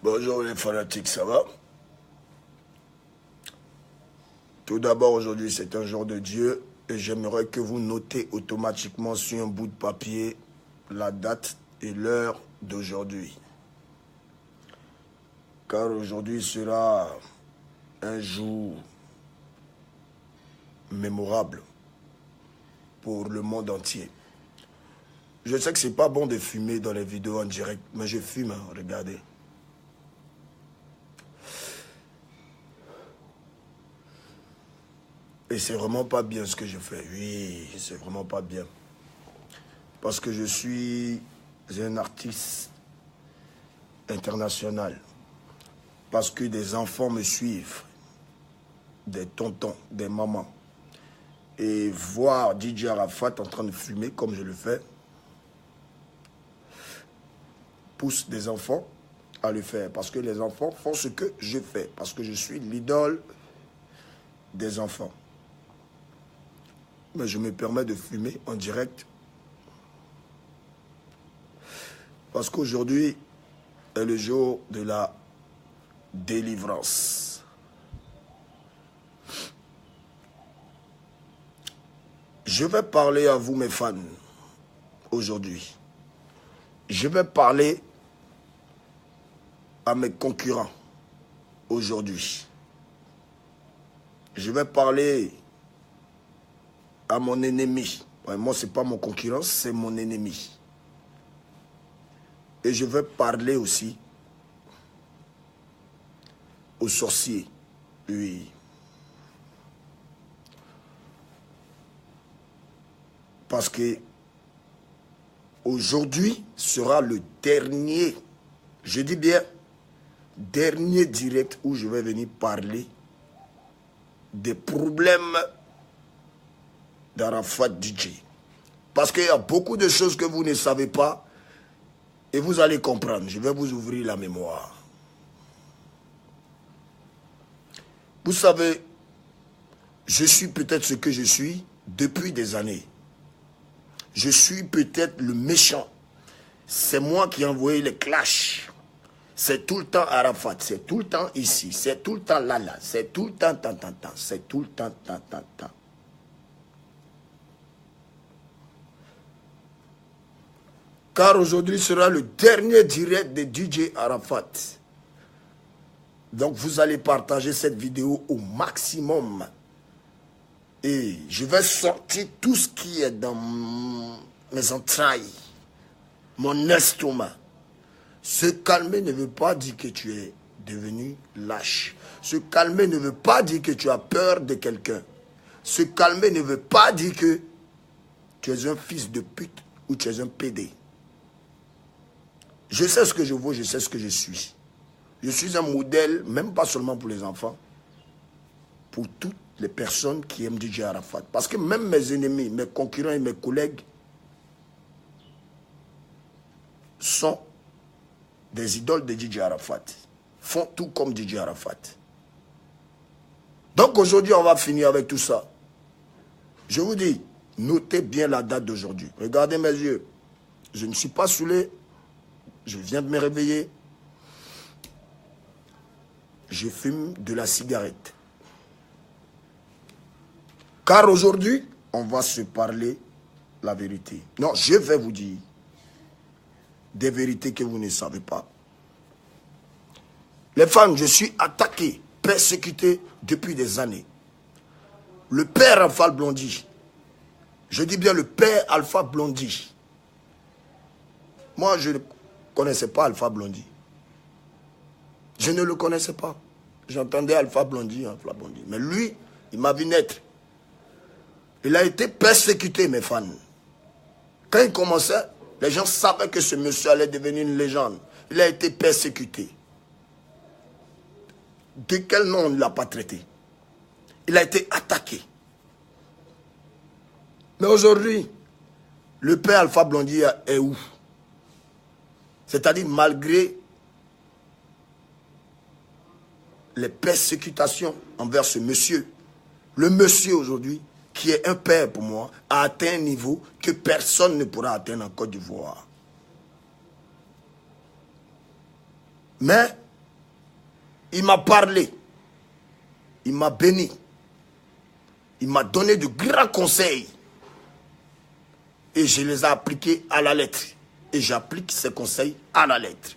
Bonjour les fanatiques, ça va? Tout d'abord, aujourd'hui, c'est un jour de Dieu et j'aimerais que vous notez automatiquement sur un bout de papier la date et l'heure d'aujourd'hui. Car aujourd'hui sera un jour mémorable pour le monde entier. Je sais que c'est pas bon de fumer dans les vidéos en direct, mais je fume, hein, regardez. Et c'est vraiment pas bien ce que je fais. Oui, c'est vraiment pas bien. Parce que je suis un artiste international. Parce que des enfants me suivent. Des tontons, des mamans. Et voir DJ Arafat en train de fumer comme je le fais, pousse des enfants à le faire. Parce que les enfants font ce que je fais. Parce que je suis l'idole des enfants. Mais je me permets de fumer en direct. Parce qu'aujourd'hui est le jour de la délivrance. Je vais parler à vous, mes fans, aujourd'hui. Je vais parler à mes concurrents, aujourd'hui. Je vais parler à mon ennemi. Ouais, moi, ce n'est pas mon concurrent, c'est mon ennemi. Et je vais parler aussi aux sorciers. Oui. Parce que aujourd'hui sera le dernier, je dis bien, dernier direct où je vais venir parler des problèmes d'Arafat DJ. Parce qu'il y a beaucoup de choses que vous ne savez pas et vous allez comprendre. Je vais vous ouvrir la mémoire. Vous savez, je suis peut-être ce que je suis depuis des années. Je suis peut-être le méchant. C'est moi qui ai envoyé les clashs. C'est tout le temps Arafat, c'est tout le temps ici, c'est tout le temps là, c'est tout le temps, c'est tout le temps, Car aujourd'hui sera le dernier direct de DJ Arafat. Donc vous allez partager cette vidéo au maximum. Et je vais sortir tout ce qui est dans mes entrailles, mon estomac. Se calmer ne veut pas dire que tu es devenu lâche. Se calmer ne veut pas dire que tu as peur de quelqu'un. Se calmer ne veut pas dire que tu es un fils de pute ou tu es un PD. Je sais ce que je vaux, je sais ce que je suis. Je suis un modèle, même pas seulement pour les enfants, pour toutes les personnes qui aiment DJ Arafat. Parce que même mes ennemis, mes concurrents et mes collègues sont des idoles de DJ Arafat. Font tout comme DJ Arafat. Donc aujourd'hui, on va finir avec tout ça. Je vous dis, notez bien la date d'aujourd'hui. Regardez mes yeux. Je ne suis pas saoulé. Je viens de me réveiller. Je fume de la cigarette. Car aujourd'hui, on va se parler la vérité. Non, je vais vous dire des vérités que vous ne savez pas. Les femmes, je suis attaqué, persécuté depuis des années. Le père Alpha Blondy, je dis bien le père Alpha Blondy. Moi, je ne connaissais pas Alpha Blondy. Je ne le connaissais pas. J'entendais Alpha Blondy. Mais lui, il m'a vu naître. Il a été persécuté, mes fans. Quand il commençait, les gens savaient que ce monsieur allait devenir une légende. Il a été persécuté. De quel nom on ne l'a pas traité? Il a été attaqué. Mais aujourd'hui, le père Alpha Blondy est où? C'est-à-dire malgré les persécutations envers ce monsieur, le monsieur aujourd'hui, qui est un père pour moi, a atteint un niveau que personne ne pourra atteindre en Côte d'Ivoire. Mais Il m'a parlé. Il m'a béni. Il m'a donné de grands conseils. Et je les ai appliqués à la lettre. Et j'applique ces conseils à la lettre.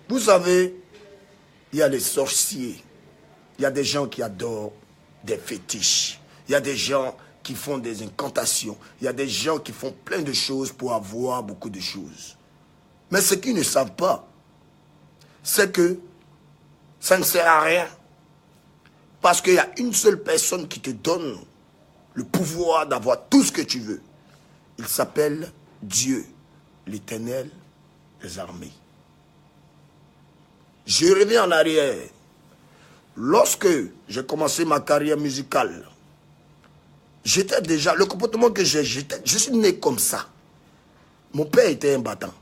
Vous savez, il y a les sorciers. Il y a des gens qui adorent des fétiches. Il y a des gens qui font des incantations. Il y a des gens qui font plein de choses pour avoir beaucoup de choses. Mais ce qu'ils ne savent pas, c'est que ça ne sert à rien. Parce qu'il y a une seule personne qui te donne le pouvoir d'avoir tout ce que tu veux. Il s'appelle Dieu, l'Éternel des armées. Je reviens en arrière. Lorsque j'ai commencé ma carrière musicale, j'étais déjà, le comportement que j'ai, je suis né comme ça. Mon père était un battant.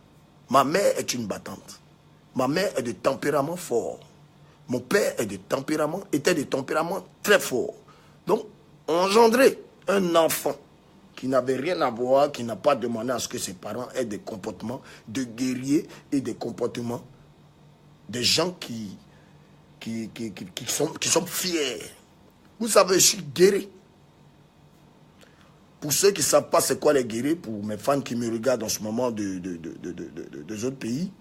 Ma mère est une battante. Ma mère est de tempérament fort. Mon père était de tempérament très fort. Donc, on engendrait un enfant qui n'avait rien à voir, qui n'a pas demandé à ce que ses parents aient des comportements de guerriers et des comportements des gens qui sont fiers. Vous savez, je suis guerrier. Pour ceux qui ne savent pas c'est quoi les guerriers, pour mes fans qui me regardent en ce moment de autres pays,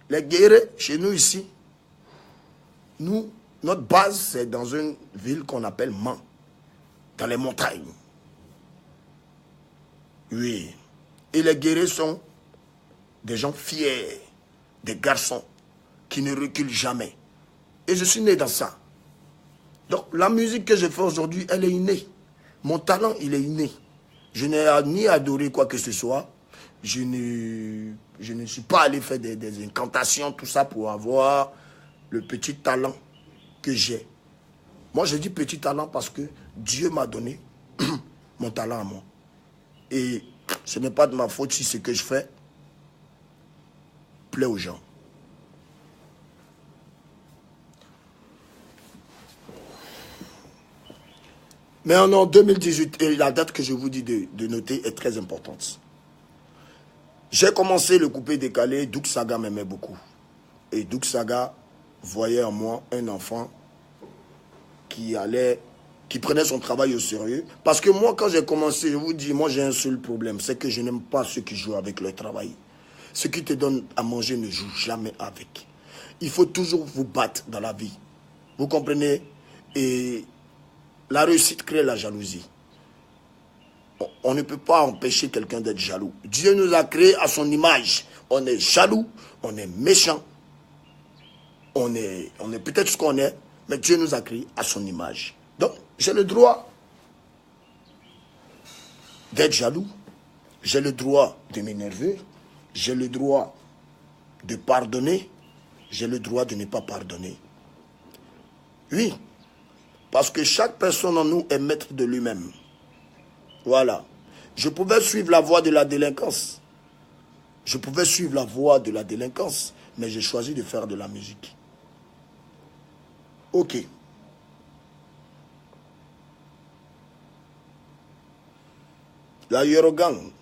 les guerriers, chez nous ici, notre base, c'est dans une ville qu'on appelle Mans, dans les montagnes. Oui. Et les guerriers sont des gens fiers, des garçons qui ne reculent jamais. Et je suis né dans ça. Donc, la musique que je fais aujourd'hui, elle est innée. Mon talent, il est inné. Je n'ai ni adoré quoi que ce soit. Je ne suis pas allé faire des incantations, tout ça, pour avoir le petit talent que j'ai. Moi, je dis petit talent parce que Dieu m'a donné mon talent à moi. Et ce n'est pas de ma faute si ce que je fais plaît aux gens. Mais en 2018, et la date que je vous dis de noter est très importante. J'ai commencé le coupé décalé, Douk Saga m'aimait beaucoup. Et Douk Saga voyait en moi un enfant qui prenait son travail au sérieux. Parce que moi, quand j'ai commencé, je vous dis, moi j'ai un seul problème, c'est que je n'aime pas ceux qui jouent avec leur travail. Ceux qui te donnent à manger ne jouent jamais avec. Il faut toujours vous battre dans la vie. Vous comprenez? Et la réussite crée la jalousie. On ne peut pas empêcher quelqu'un d'être jaloux. Dieu nous a créés à son image. On est jaloux, on est méchant. On est peut-être ce qu'on est, mais Dieu nous a créés à son image. Donc, j'ai le droit d'être jaloux. J'ai le droit de m'énerver. J'ai le droit de pardonner. J'ai le droit de ne pas pardonner. Oui. Parce que chaque personne en nous est maître de lui-même. Voilà. Je pouvais suivre la voie de la délinquance. Je pouvais suivre la voie de la délinquance, mais j'ai choisi de faire de la musique. Ok. La Yorogang.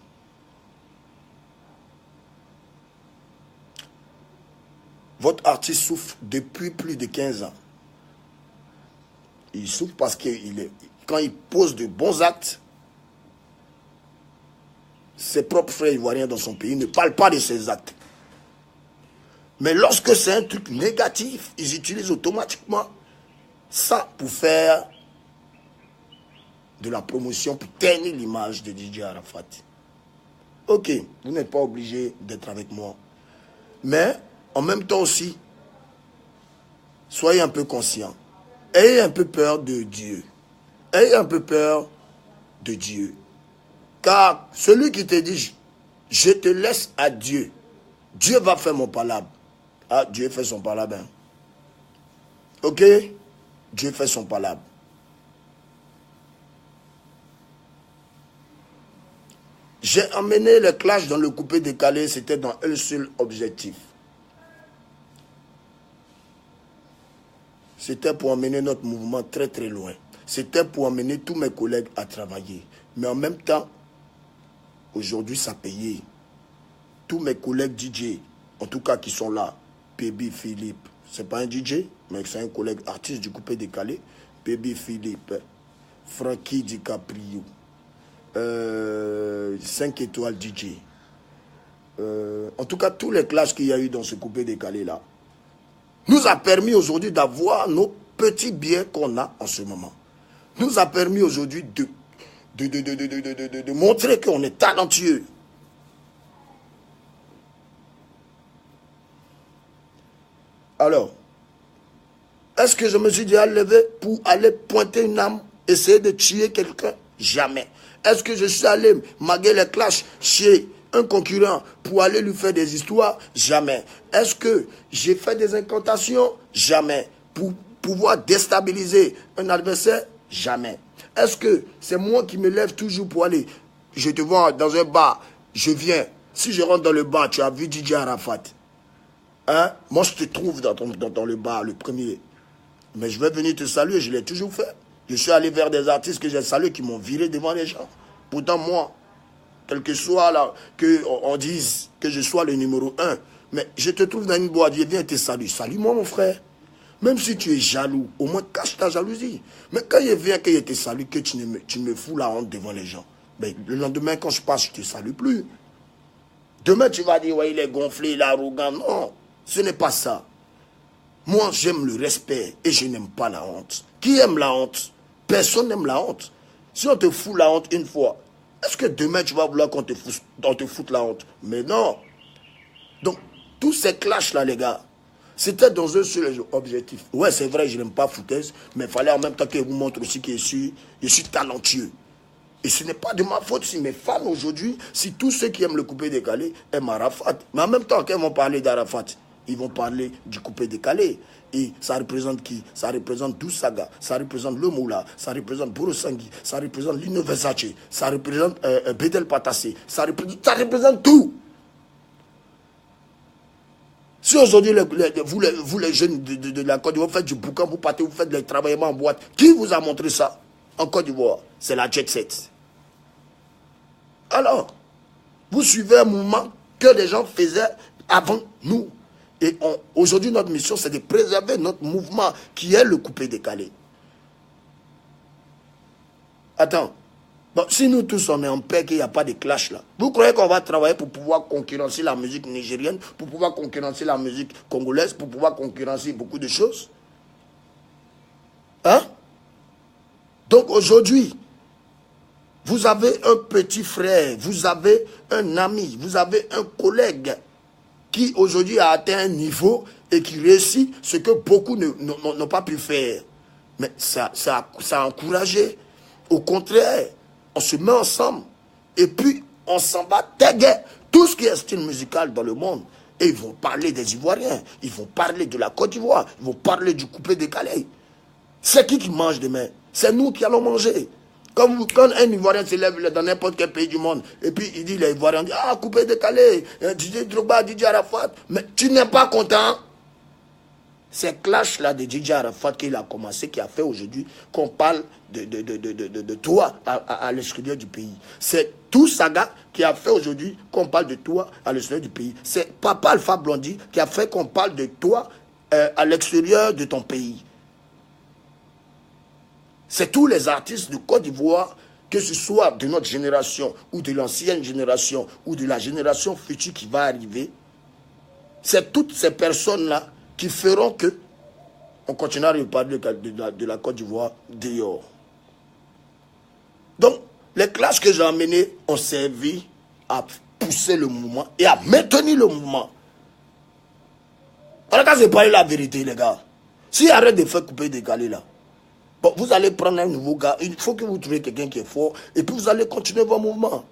Votre artiste souffre depuis plus de 15 ans. Il souffre parce que quand il pose de bons actes, ses propres frères ivoiriens dans son pays ne parlent pas de ses actes. Mais lorsque c'est un truc négatif, ils utilisent automatiquement ça pour faire de la promotion, pour ternir l'image de DJ Arafat. Ok, vous n'êtes pas obligé d'être avec moi. Mais en même temps aussi, soyez un peu conscient. Ayez un peu peur de Dieu. Ayez un peu peur de Dieu. Car celui qui te dit, je te laisse à Dieu, Dieu va faire mon palabre. Ah, Dieu fait son palabre. Hein. Ok? Dieu fait son palabre. J'ai emmené le clash dans le coupé décalé, c'était dans un seul objectif. C'était pour emmener notre mouvement très très loin. C'était pour emmener tous mes collègues à travailler. Mais en même temps, aujourd'hui ça payait. Tous mes collègues DJ, en tout cas qui sont là, Pébi, Philippe, c'est pas un DJ, mais c'est un collègue artiste du coupé décalé. Baby Philippe, Frankie DiCaprio, 5 étoiles DJ. En tout cas, tous les clashs qu'il y a eu dans ce coupé décalé là, nous a permis aujourd'hui d'avoir nos petits biens qu'on a en ce moment. Nous a permis aujourd'hui de montrer qu'on est talentueux. Alors, est-ce que je me suis déjà levé pour aller pointer une arme, essayer de tuer quelqu'un? Jamais. Est-ce que je suis allé maguer les clashs chez un concurrent pour aller lui faire des histoires? Jamais. Est-ce que j'ai fait des incantations? Jamais. Pour pouvoir déstabiliser un adversaire? Jamais. Est-ce que c'est moi qui me lève toujours pour aller? Je te vois dans un bar, je viens. Si je rentre dans le bar, tu as vu DJ Arafat. Hein? Moi, je te trouve dans le bar, le premier. Mais je vais venir te saluer, je l'ai toujours fait. Je suis allé vers des artistes que j'ai salués qui m'ont viré devant les gens. Pourtant, moi, quel que soit là, qu'on dise que je sois le numéro 1, mais je te trouve dans une boîte, je viens te saluer. Salue-moi, mon frère. Même si tu es jaloux, au moins cache ta jalousie. Mais quand il vient, que je te salue, que tu me fous la honte devant les gens, ben, le lendemain, quand je passe, je ne te salue plus. Demain, tu vas dire, ouais, il est gonflé, il est arrogant. Non, ce n'est pas ça. Moi, j'aime le respect et je n'aime pas la honte. Qui aime la honte? Personne n'aime la honte. Si on te fout la honte une fois, est-ce que demain, tu vas vouloir qu'on te foute la honte? Mais non. Donc, tous ces clashs-là, les gars, c'était dans un seul objectif. Ouais, c'est vrai, je n'aime pas foutaise, mais il fallait en même temps que je vous montre aussi que je suis talentueux. Et ce n'est pas de ma faute si mes fans aujourd'hui, si tous ceux qui aiment le coupé décalé aiment Arafat. Mais en même temps, quand ils vont parler d'Arafat, ils vont parler du coupé décalé. Et ça représente qui? Ça représente Dousaga, ça représente Le Moula, ça représente Borosangui, ça représente Lino Versace, ça représente Bedel Patassé, ça représente tout. Si aujourd'hui, vous les jeunes de la Côte d'Ivoire, vous faites du boucan, vous partez, vous faites des travaillements en boîte, qui vous a montré ça en Côte d'Ivoire? C'est la jet set. Alors, vous suivez un mouvement que les gens faisaient avant nous. Et aujourd'hui, notre mission, c'est de préserver notre mouvement qui est le coupé décalé. Attends. Bon, si nous tous on est en paix, qu'il n'y a pas de clash là, vous croyez qu'on va travailler pour pouvoir concurrencer la musique nigérienne, pour pouvoir concurrencer la musique congolaise, pour pouvoir concurrencer beaucoup de choses? Hein? Donc aujourd'hui, vous avez un petit frère, vous avez un ami, vous avez un collègue qui aujourd'hui a atteint un niveau et qui réussit ce que beaucoup n'ont pas pu faire. Mais ça a encouragé. Au contraire, on se met ensemble et puis on s'en bat déguer tout ce qui est style musical dans le monde. Et ils vont parler des Ivoiriens, ils vont parler de la Côte d'Ivoire, ils vont parler du coupé décalé. C'est qui mange demain? C'est nous qui allons manger. Quand un Ivoirien se lève dans n'importe quel pays du monde, et puis il dit, les Ivoiriens disent, ah, coupé décalé, DJ Drogba, DJ Arafat, mais tu n'es pas content? C'est clash-là de DJ Arafat qu'il a commencé, qui a fait aujourd'hui qu'on parle de toi à l'extérieur du pays. C'est tout Saga qui a fait aujourd'hui qu'on parle de toi à l'extérieur du pays. C'est Papa Alpha Blondy qui a fait qu'on parle de toi à l'extérieur de ton pays. C'est tous les artistes de Côte d'Ivoire, que ce soit de notre génération, ou de l'ancienne génération, ou de la génération future qui va arriver. C'est toutes ces personnes-là qui feront que on continuera à parler de la Côte d'Ivoire dehors. Donc, les classes que j'ai amenées ont servi à pousser le mouvement et à maintenir le mouvement. En tout cas, c'est pas la vérité, les gars. S'il arrête de faire couper décaler là, bon, vous allez prendre un nouveau gars, il faut que vous trouviez quelqu'un qui est fort, et puis vous allez continuer vos mouvements.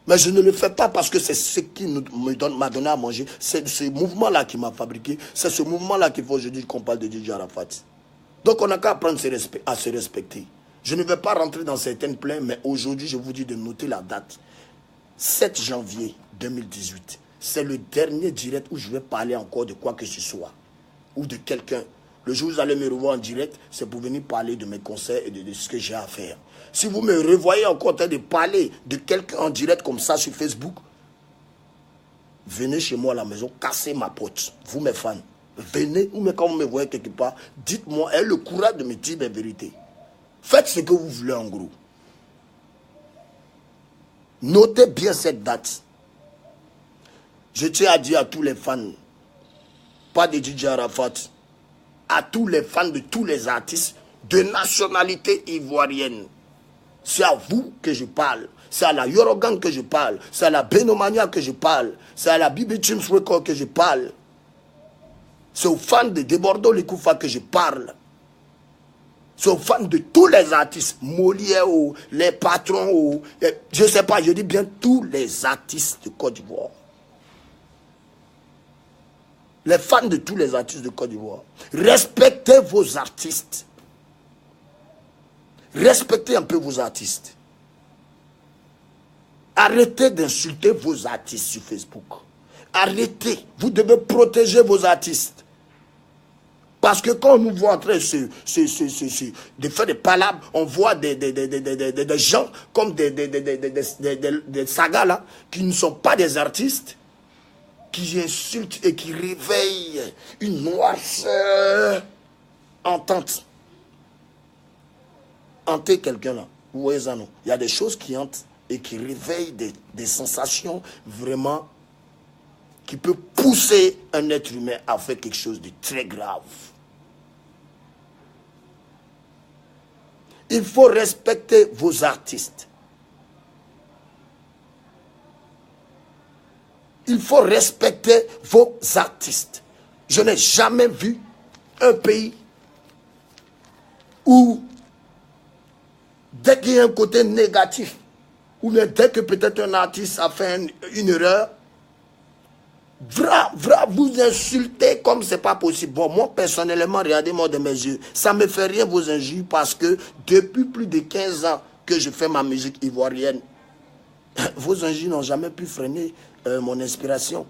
Mais je ne le fais pas parce que c'est ce qui m'a donné à manger. C'est ce mouvement-là qui m'a fabriqué. C'est ce mouvement-là qu'il faut aujourd'hui qu'on parle de DJ Arafat. Donc on n'a qu'à apprendre à se respecter. Je ne vais pas rentrer dans certaines plaintes, mais aujourd'hui, je vous dis de noter la date. 7 janvier 2018. C'est le dernier direct où je vais parler encore de quoi que ce soit. Ou de quelqu'un. Le jour où vous allez me revoir en direct, c'est pour venir parler de mes conseils et de ce que j'ai à faire. Si vous me revoyez encore en train de parler de quelqu'un en direct comme ça sur Facebook, venez chez moi à la maison, cassez ma porte. Vous mes fans, venez, ou même quand vous me voyez quelque part, dites-moi, ayez le courage de me dire la vérité. Faites ce que vous voulez en gros. Notez bien cette date. Je tiens à dire à tous les fans, pas de DJ Arafat, à tous les fans de tous les artistes de nationalité ivoirienne. C'est à vous que je parle. C'est à la Yorogan que je parle. C'est à la Benomania que je parle. C'est à la BB Teams Record que je parle. C'est aux fans de Debordo Lekoufa que je parle. C'est aux fans de tous les artistes. Molière, les patrons, je ne sais pas, je dis bien tous les artistes de Côte d'Ivoire. Les fans de tous les artistes de Côte d'Ivoire. Respectez vos artistes. Respectez un peu vos artistes. Arrêtez d'insulter vos artistes sur Facebook. Arrêtez. Vous devez protéger vos artistes. Parce que quand on nous voit en train de faire des palabres, on voit des gens comme des sagas là, qui ne sont pas des artistes, qui insultent et qui réveillent une noirceur entente. Hanter quelqu'un là, vous voyez ça non? Il y a des choses qui hantent et qui réveillent des sensations vraiment qui peuvent pousser un être humain à faire quelque chose de très grave. Il faut respecter vos artistes. Il faut respecter vos artistes. Je n'ai jamais vu un pays où dès qu'il y a un côté négatif, ou bien dès que peut-être un artiste a fait une erreur, vous insultez comme c'est pas possible. Bon, moi personnellement, regardez-moi de mes yeux, ça me fait rien vos injures parce que depuis plus de 15 ans que je fais ma musique ivoirienne, vos injures n'ont jamais pu freiner mon inspiration.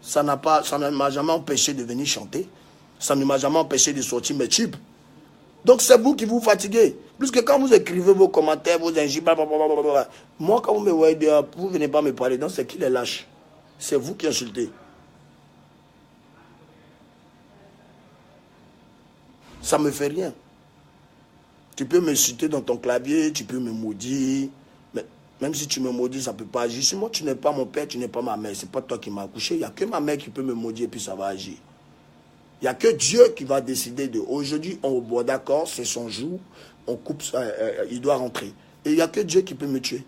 Ça ne m'a jamais empêché de venir chanter. Ça ne m'a jamais empêché de sortir mes tubes. Donc c'est vous qui vous fatiguez. Plus que quand vous écrivez vos commentaires, vos injures, blablabla. Moi quand vous me voyez dehors, vous ne venez pas me parler. Donc c'est qui les lâche? C'est vous qui insultez. Ça ne me fait rien. Tu peux me citer dans ton clavier, tu peux me maudire. Mais même si tu me maudis, ça ne peut pas agir. Si moi, tu n'es pas mon père, tu n'es pas ma mère. Ce n'est pas toi qui m'as accouché. Il n'y a que ma mère qui peut me maudire et puis ça va agir. Il n'y a que Dieu qui va décider de... Aujourd'hui, on boit d'accord, c'est son jour. On coupe, il doit rentrer. Et il n'y a que Dieu qui peut me tuer.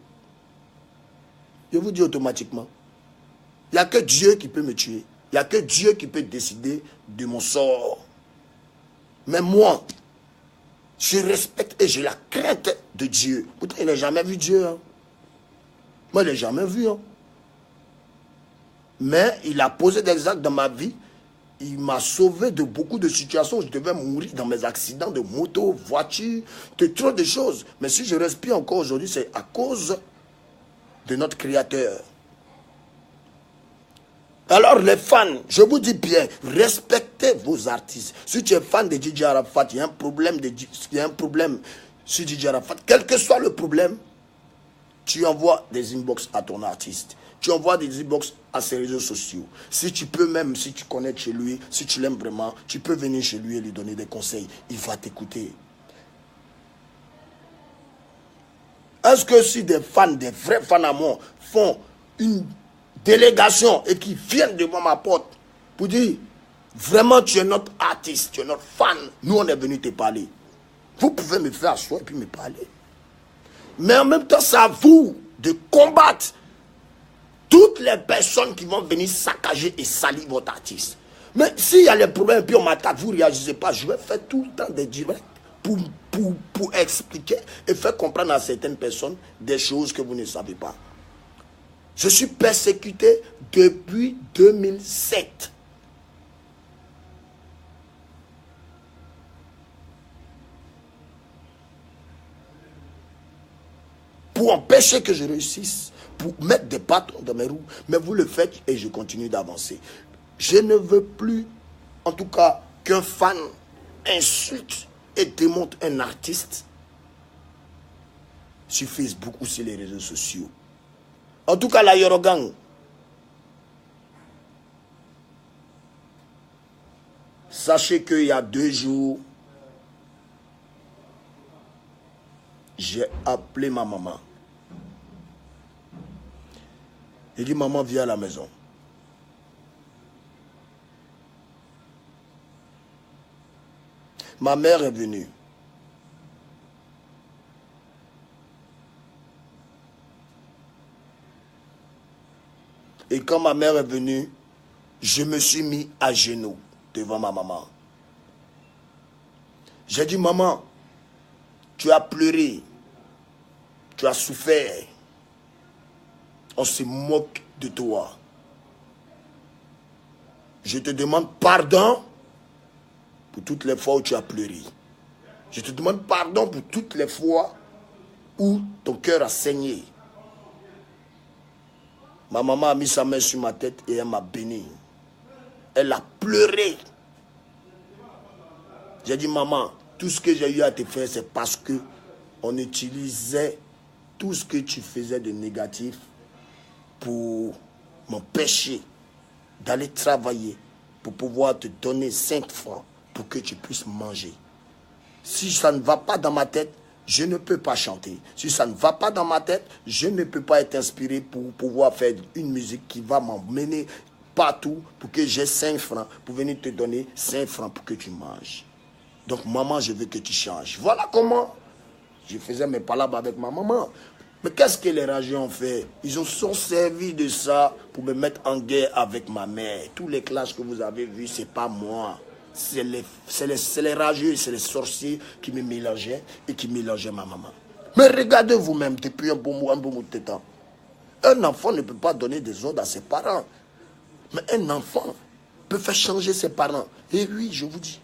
Je vous dis automatiquement. Il n'y a que Dieu qui peut me tuer. Il n'y a que Dieu qui peut décider de mon sort. Mais moi, je respecte et j'ai la crainte de Dieu. Pourtant, il n'a jamais vu Dieu. Hein. Moi, je ne l'ai jamais vu. Hein. Mais il a posé des actes dans ma vie. Il m'a sauvé de beaucoup de situations où je devais mourir dans mes accidents de moto, voiture, de trop de choses. Mais si je respire encore aujourd'hui, c'est à cause de notre Créateur. Alors les fans, je vous dis bien, respectez vos artistes. Si tu es fan de DJ Arafat, il y a un problème sur DJ Arafat. Quel que soit le problème, tu envoies des inbox à ton artiste. Tu envoies des inbox à ses réseaux sociaux. Si tu peux même, si tu connais chez lui, si tu l'aimes vraiment, tu peux venir chez lui et lui donner des conseils. Il va t'écouter. Est-ce que si des fans, des vrais fans à moi, font une délégation et qui viennent devant ma porte pour dire vraiment tu es notre artiste, tu es notre fan, nous on est venu te parler. Vous pouvez me faire asseoir et puis me parler. Mais en même temps, c'est à vous de combattre toutes les personnes qui vont venir saccager et salir votre artiste. Mais s'il y a les problèmes et puis on m'attaque, vous ne réagissez pas, je vais faire tout le temps des directs pour expliquer et faire comprendre à certaines personnes des choses que vous ne savez pas. Je suis persécuté depuis 2007. Pour empêcher que je réussisse, pour mettre des bâtons dans mes roues. Mais vous le faites et je continue d'avancer. Je ne veux plus, en tout cas, qu'un fan insulte et démonte un artiste sur Facebook ou sur les réseaux sociaux. En tout cas, la Yorogang, Sachez qu'il y a 2 jours, j'ai appelé ma maman. J'ai dit, maman, viens à la maison. Ma mère est venue. Et quand ma mère est venue, je me suis mis à genoux devant ma maman. J'ai dit, maman, tu as pleuré, tu as souffert. On se moque de toi. Je te demande pardon pour toutes les fois où tu as pleuré. Je te demande pardon pour toutes les fois où ton cœur a saigné. Ma maman a mis sa main sur ma tête et elle m'a béni. Elle a pleuré. J'ai dit, maman, tout ce que j'ai eu à te faire, c'est parce que on utilisait tout ce que tu faisais de négatif pour m'empêcher d'aller travailler, pour pouvoir te donner 5 francs pour que tu puisses manger. Si ça ne va pas dans ma tête, je ne peux pas chanter. Si ça ne va pas dans ma tête, je ne peux pas être inspiré pour pouvoir faire une musique qui va m'emmener partout pour que j'ai 5 francs, pour venir te donner 5 francs pour que tu manges. Donc, maman, je veux que tu changes. Voilà comment je faisais mes palabres avec ma maman. Mais qu'est-ce que les rageux ont fait? Ils se sont servis de ça pour me mettre en guerre avec ma mère. Tous les clashs que vous avez vus, ce n'est pas moi. C'est les rageux, c'est les sorciers qui me mélangeaient et qui mélangeaient ma maman. Mais regardez vous-même depuis un bon bout de temps. Un enfant ne peut pas donner des ordres à ses parents. Mais un enfant peut faire changer ses parents. Et oui, je vous dis.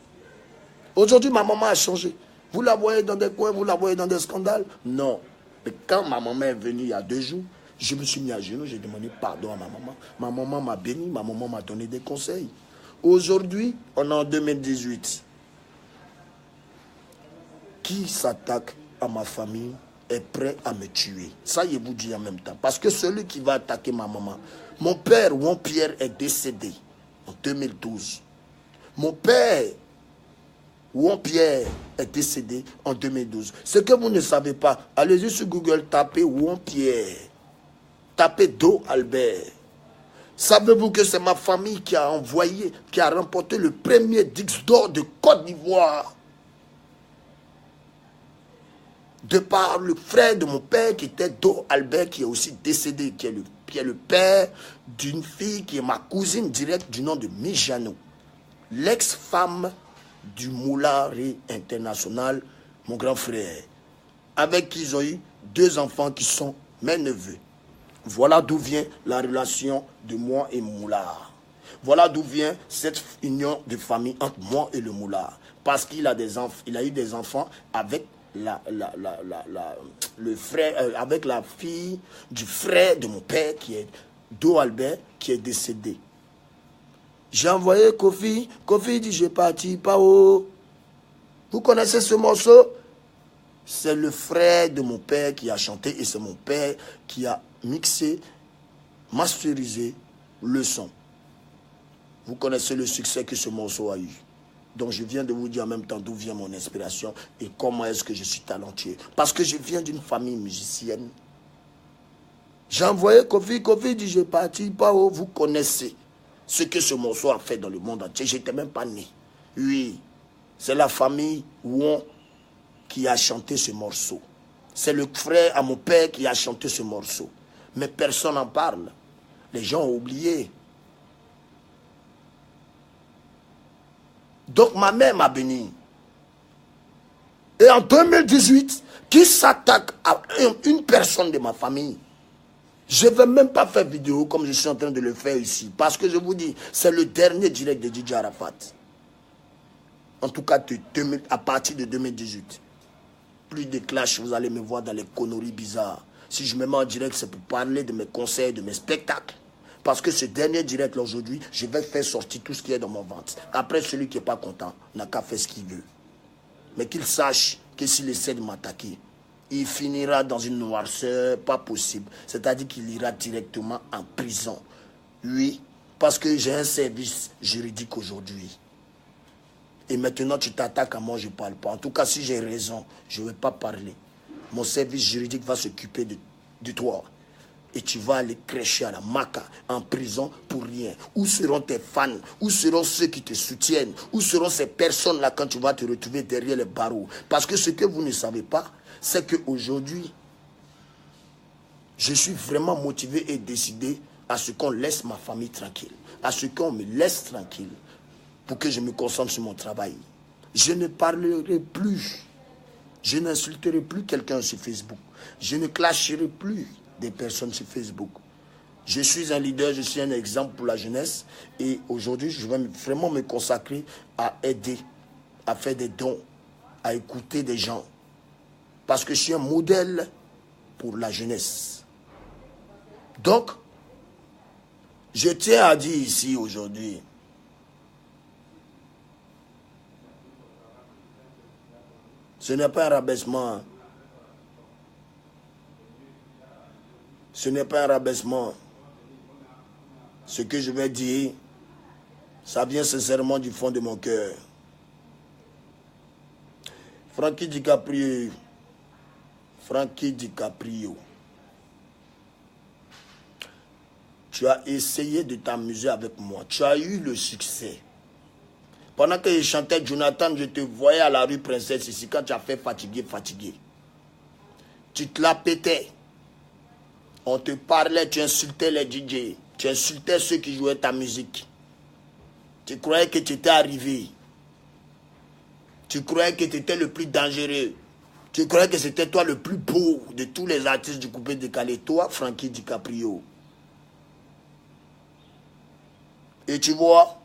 Aujourd'hui, ma maman a changé. Vous la voyez dans des coins, vous la voyez dans des scandales? Non. Mais quand ma maman est venue il y a 2 jours, je me suis mis à genoux, j'ai demandé pardon à ma maman. Ma maman m'a béni, ma maman m'a donné des conseils. Aujourd'hui, on est en 2018. Qui s'attaque à ma famille est prêt à me tuer. Ça, je vous dis en même temps. Parce que celui qui va attaquer ma maman, mon père, Juan Pierre, est décédé en 2012. Mon père, Juan Pierre, est décédé en 2012. Ce que vous ne savez pas, allez-y sur Google, tapez Juan Pierre. Tapez Do Albert. Savez-vous que c'est ma famille qui a envoyé, qui a remporté le premier Disque d'or de Côte d'Ivoire? De par le frère de mon père qui était Do Albert, qui est aussi décédé, qui est le père d'une fille qui est ma cousine directe du nom de Mijano. L'ex-femme du Moulari International, mon grand frère, avec qui ils ont eu 2 enfants qui sont mes neveux. Voilà d'où vient la relation de moi et Moulard. Voilà d'où vient cette union de famille entre moi et le Moulard. Parce qu'il a eu des enfants avec le frère, avec la fille du frère de mon père qui est Do Albert, qui est décédé. J'ai envoyé Kofi. Kofi dit, j'ai parti, pas haut. Vous connaissez ce morceau? C'est le frère de mon père qui a chanté et c'est mon père qui a mixé, masterisé le son. Vous connaissez le succès que ce morceau a eu. Donc je viens de vous dire en même temps d'où vient mon inspiration et comment est-ce que je suis talentueux. Parce que je viens d'une famille musicienne. J'ai envoyé Kofi. Kofi dit, j'ai parti, pas haut. Vous connaissez ce que ce morceau a fait dans le monde entier. Je n'étais même pas né. Oui, c'est la famille Won qui a chanté ce morceau. C'est le frère à mon père qui a chanté ce morceau. Mais personne n'en parle. Les gens ont oublié. Donc ma mère m'a béni. Et en 2018, qui s'attaque à une personne de ma famille? Je ne vais même pas faire vidéo comme je suis en train de le faire ici. Parce que je vous dis, c'est le dernier direct de DJ Arafat. En tout cas, à partir de 2018. Plus de clash, vous allez me voir dans les conneries bizarres. Si je me mets en direct, c'est pour parler de mes concerts, de mes spectacles. Parce que ce dernier direct, aujourd'hui, je vais faire sortir tout ce qui est dans mon ventre. Après, celui qui n'est pas content n'a qu'à faire ce qu'il veut. Mais qu'il sache que s'il essaie de m'attaquer, il finira dans une noirceur pas possible. C'est-à-dire qu'il ira directement en prison. Oui, parce que j'ai un service juridique aujourd'hui. Et maintenant, tu t'attaques à moi, je ne parle pas. En tout cas, si j'ai raison, je ne vais pas parler. Mon service juridique va s'occuper de toi. Et tu vas aller crècher à la maca, en prison pour rien. Où seront tes fans? Où seront ceux qui te soutiennent? Où seront ces personnes-là quand tu vas te retrouver derrière les barreaux? Parce que ce que vous ne savez pas, c'est qu'aujourd'hui, je suis vraiment motivé et décidé à ce qu'on laisse ma famille tranquille. À ce qu'on me laisse tranquille pour que je me concentre sur mon travail. Je ne parlerai plus. Je n'insulterai plus quelqu'un sur Facebook. Je ne clasherai plus des personnes sur Facebook. Je suis un leader, je suis un exemple pour la jeunesse. Et aujourd'hui, je vais vraiment me consacrer à aider, à faire des dons, à écouter des gens. Parce que je suis un modèle pour la jeunesse. Donc, je tiens à dire ici aujourd'hui, ce n'est pas un rabaissement. Ce n'est pas un rabaissement. Ce que je vais dire, ça vient sincèrement du fond de mon cœur. Frankie DiCaprio, tu as essayé de t'amuser avec moi. Tu as eu le succès. Pendant que je chantais Jonathan, je te voyais à la rue Princesse ici, quand tu as fait fatigué. Tu te la pétais. On te parlait, tu insultais les DJ. Tu insultais ceux qui jouaient ta musique. Tu croyais que tu étais arrivé. Tu croyais que tu étais le plus dangereux. Tu croyais que c'était toi le plus beau de tous les artistes du coupé décalé. Toi, Frankie DiCaprio. Et tu vois,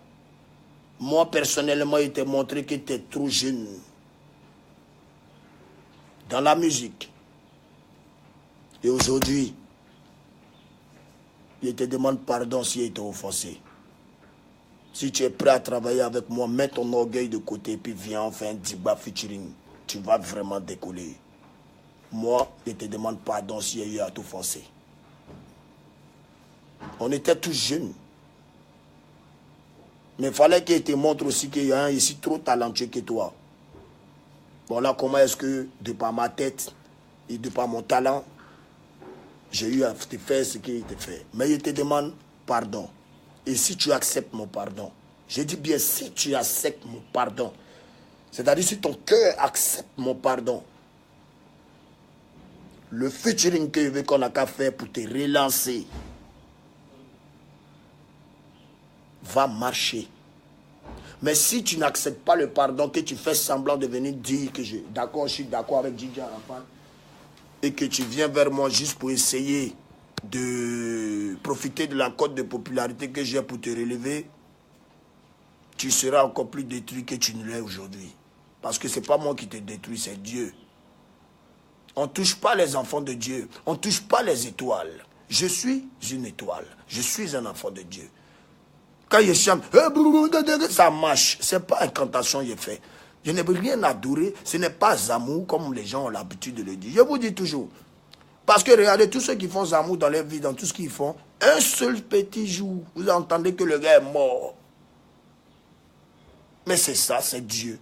moi personnellement, il t'a montré que tu es trop jeune dans la musique. Et aujourd'hui, je te demande pardon si il t'a offensé. Si tu es prêt à travailler avec moi, mets ton orgueil de côté et puis viens en faire un Diba featuring. Tu vas vraiment décoller. Moi, je te demande pardon si il y a eu à t'offenser. On était tous jeunes. Mais il fallait qu'il te montre aussi qu'il y a un ici trop talentueux que toi. Bon là, comment est-ce que, de par ma tête et de par mon talent, j'ai eu à te faire ce qu'il te fait. Mais je te demande pardon. Et si tu acceptes mon pardon, je dis bien si tu acceptes mon pardon, c'est-à-dire si ton cœur accepte mon pardon, le featuring que je veux qu'on a qu'à faire pour te relancer va marcher. Mais si tu n'acceptes pas le pardon, que tu fais semblant de venir dire que je suis d'accord avec DJ Arafat, et que tu viens vers moi juste pour essayer de profiter de la cote de popularité que j'ai pour te relever, tu seras encore plus détruit que tu ne l'es aujourd'hui. Parce que ce n'est pas moi qui te détruis, c'est Dieu. On ne touche pas les enfants de Dieu. On ne touche pas les étoiles. Je suis une étoile. Je suis un enfant de Dieu. Quand je chante, ça marche. Ce n'est pas incantation que je fais. Je n'ai rien adoré. Ce n'est pas amour comme les gens ont l'habitude de le dire. Je vous dis toujours. Parce que regardez, tous ceux qui font amour dans leur vie, dans tout ce qu'ils font, un seul petit jour, vous entendez que le gars est mort. Mais c'est ça, c'est Dieu.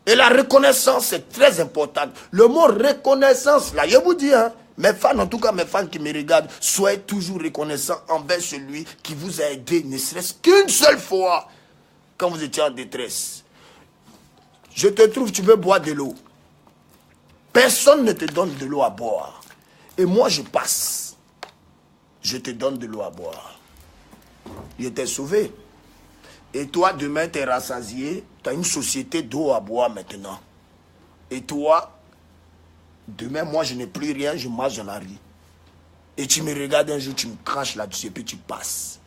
Et la reconnaissance, c'est très important. Le mot reconnaissance, là, je vous dis, hein, mes fans, en tout cas mes fans qui me regardent, soyez toujours reconnaissants envers celui qui vous a aidé, ne serait-ce qu'une seule fois, quand vous étiez en détresse. Je te trouve, tu veux boire de l'eau. Personne ne te donne de l'eau à boire. Et moi, je passe. Je te donne de l'eau à boire. Je t'ai sauvé. Et toi, demain, tu es rassasié. Tu as une société d'eau à boire maintenant. Et toi, demain, moi, je n'ai plus rien, je marche dans la rue. Et tu me regardes un jour, tu me craches là-dessus et puis tu passes.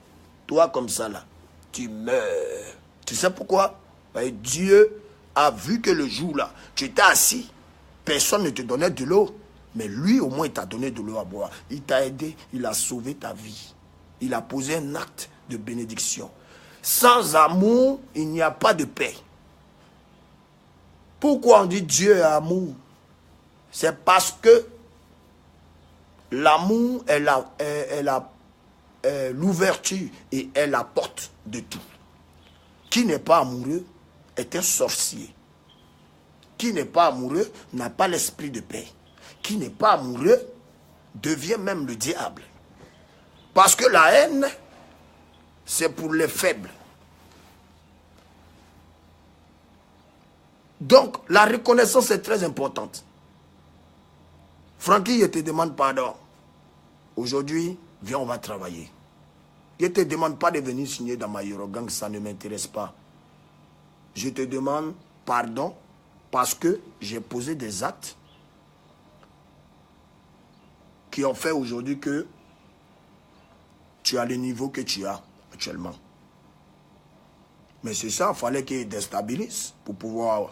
Toi, comme ça, là, tu meurs. Tu sais pourquoi? Parce que Dieu a vu que le jour, là, tu étais assis. Personne ne te donnait de l'eau. Mais lui, au moins, il t'a donné de l'eau à boire. Il t'a aidé, il a sauvé ta vie. Il a posé un acte de bénédiction. Sans amour, il n'y a pas de paix. Pourquoi on dit Dieu est amour? C'est parce que l'amour est l'ouverture et est la porte de tout. Qui n'est pas amoureux est un sorcier. Qui n'est pas amoureux n'a pas l'esprit de paix. Qui n'est pas amoureux devient même le diable. Parce que la haine, c'est pour les faibles. Donc, la reconnaissance est très importante. Francky, je te demande pardon. Aujourd'hui, viens, on va travailler. Je ne te demande pas de venir signer dans ma Eurogang, ça ne m'intéresse pas. Je te demande pardon parce que j'ai posé des actes qui ont fait aujourd'hui que tu as le niveau que tu as actuellement. Mais c'est ça, il fallait qu'il déstabilise pour pouvoir...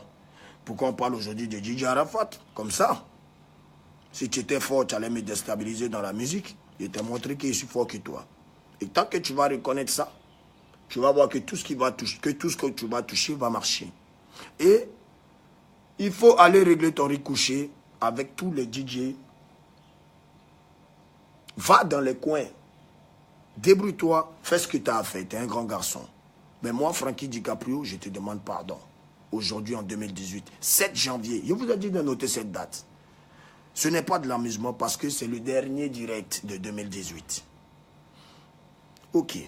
Pourquoi on parle aujourd'hui de DJ Arafat comme ça? Si tu étais fort, tu allais me déstabiliser dans la musique. Je t'ai montré que je suis fort que toi. Et tant que tu vas reconnaître ça, tu vas voir que tout ce que tu vas toucher va marcher. Et il faut aller régler ton ricochet avec tous les DJ. Va dans les coins. Débrouille-toi, fais ce que tu as à faire. Tu es un grand garçon. Mais moi, Francky DiCaprio, je te demande pardon. Aujourd'hui, en 2018, 7 janvier. Je vous ai dit de noter cette date. Ce n'est pas de l'amusement parce que c'est le dernier direct de 2018. Ok.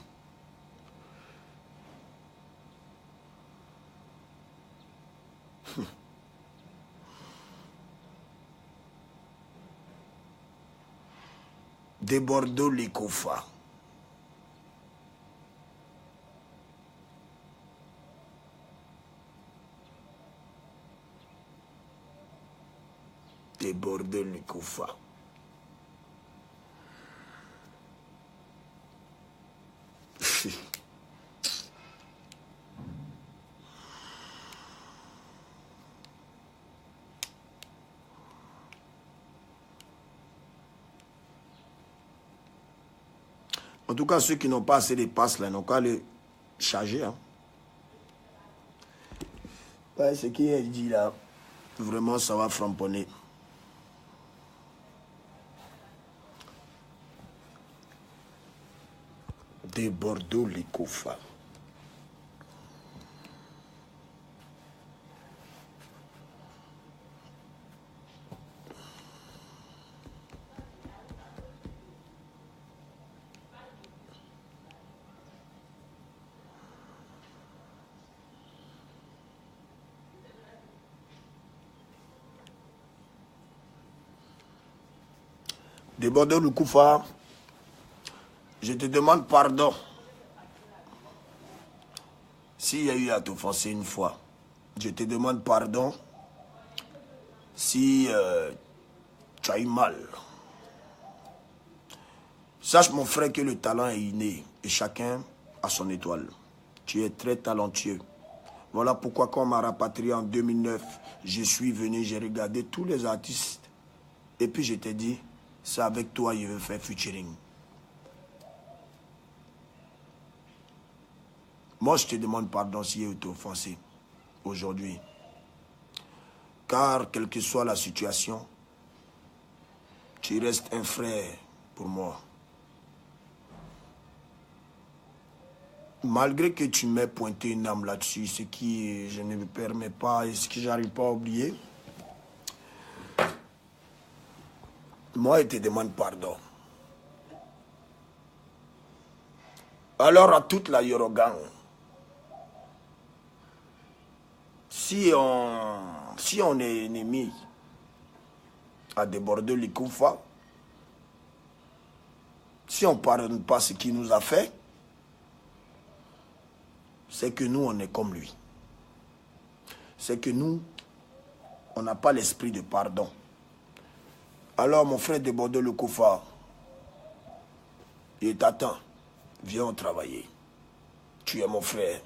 De Bordeaux, les Kofa. De Bordeaux, les Kofa. En tout cas, ceux qui n'ont pas assez de passes, là, n'ont qu'à les charger. Hein. Ouais, ce qui est dit là, vraiment, ça va framponner. De Bordeaux, les Kofa. De Bordeaux, le Koufa, je te demande pardon s'il y a eu à t'offenser une fois. Je te demande pardon si tu as eu mal. Sache mon frère que le talent est inné et chacun a son étoile. Tu es très talentueux. Voilà pourquoi quand on m'a rapatrié en 2009, je suis venu, j'ai regardé tous les artistes et puis je t'ai dit, c'est avec toi je veux faire featuring. Moi, je te demande pardon si j'ai été offensé aujourd'hui. Car, quelle que soit la situation, tu restes un frère pour moi. Malgré que tu m'aies pointé une âme là-dessus, ce qui je ne me permets pas et ce que je n'arrive pas à oublier, moi, je te demande pardon. Alors, à toute la Yorogang, si on est ennemi à déborder les Koufa, si on ne pardonne pas ce qu'il nous a fait, c'est que nous, on est comme lui. C'est que nous, on n'a pas l'esprit de pardon. Alors, mon frère de Bordeaux, le Koufa, il t'attend. Viens travailler. Tu es mon frère.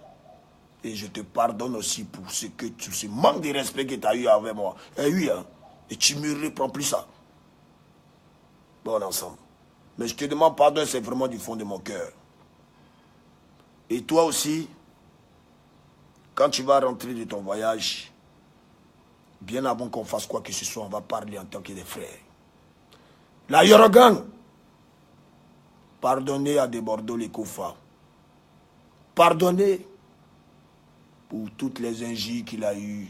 Et je te pardonne aussi pour ce manque de respect que tu as eu avec moi. Et oui, hein. Et tu ne me reprends plus ça. Bon, ensemble. Mais je te demande pardon, c'est vraiment du fond de mon cœur. Et toi aussi, quand tu vas rentrer de ton voyage, bien avant qu'on fasse quoi que ce soit, on va parler en tant que des frères. La Yorogang, pardonnez à des Bordeaux les Koufa. Pardonnez pour toutes les injures qu'il a eues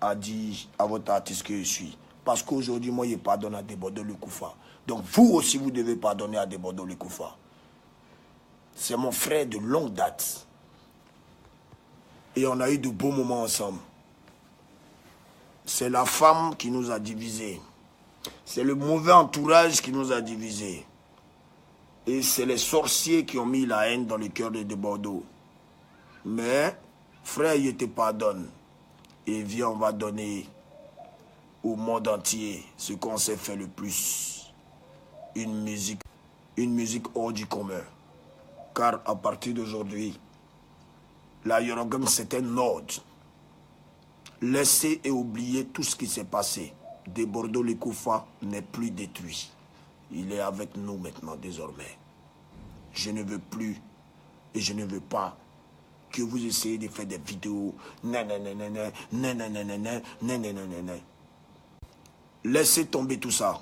à dire à votre artiste que je suis. Parce qu'aujourd'hui, moi, je pardonne à Debodo Le Koufa. Donc, vous aussi, vous devez pardonner à Debodo Le Koufa. C'est mon frère de longue date. Et on a eu de beaux moments ensemble. C'est la femme qui nous a divisés. C'est le mauvais entourage qui nous a divisés. Et c'est les sorciers qui ont mis la haine dans le cœur de Bordeaux. Mais, frère, il te pardonne. Et viens, on va donner au monde entier ce qu'on sait faire le plus. Une musique hors du commun. Car à partir d'aujourd'hui, la Yorogam, c'est un ordre. Laissez et oubliez tout ce qui s'est passé. De Bordeaux, le Koufa n'est plus détruit. Il est avec nous maintenant, désormais. Je ne veux plus et je ne veux pas que vous essayez de faire des vidéos. Laissez tomber tout ça.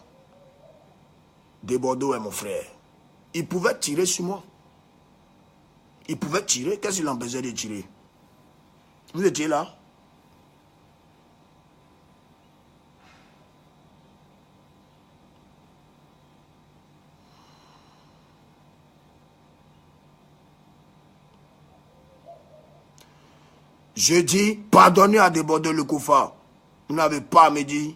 De Bordeaux est mon frère. Il pouvait tirer sur moi. Il pouvait tirer. Qu'est-ce qu'il empêchait de tirer? Vous étiez là? Je dis, pardonnez à Debodo Le Koufa. Vous n'avez pas à me dire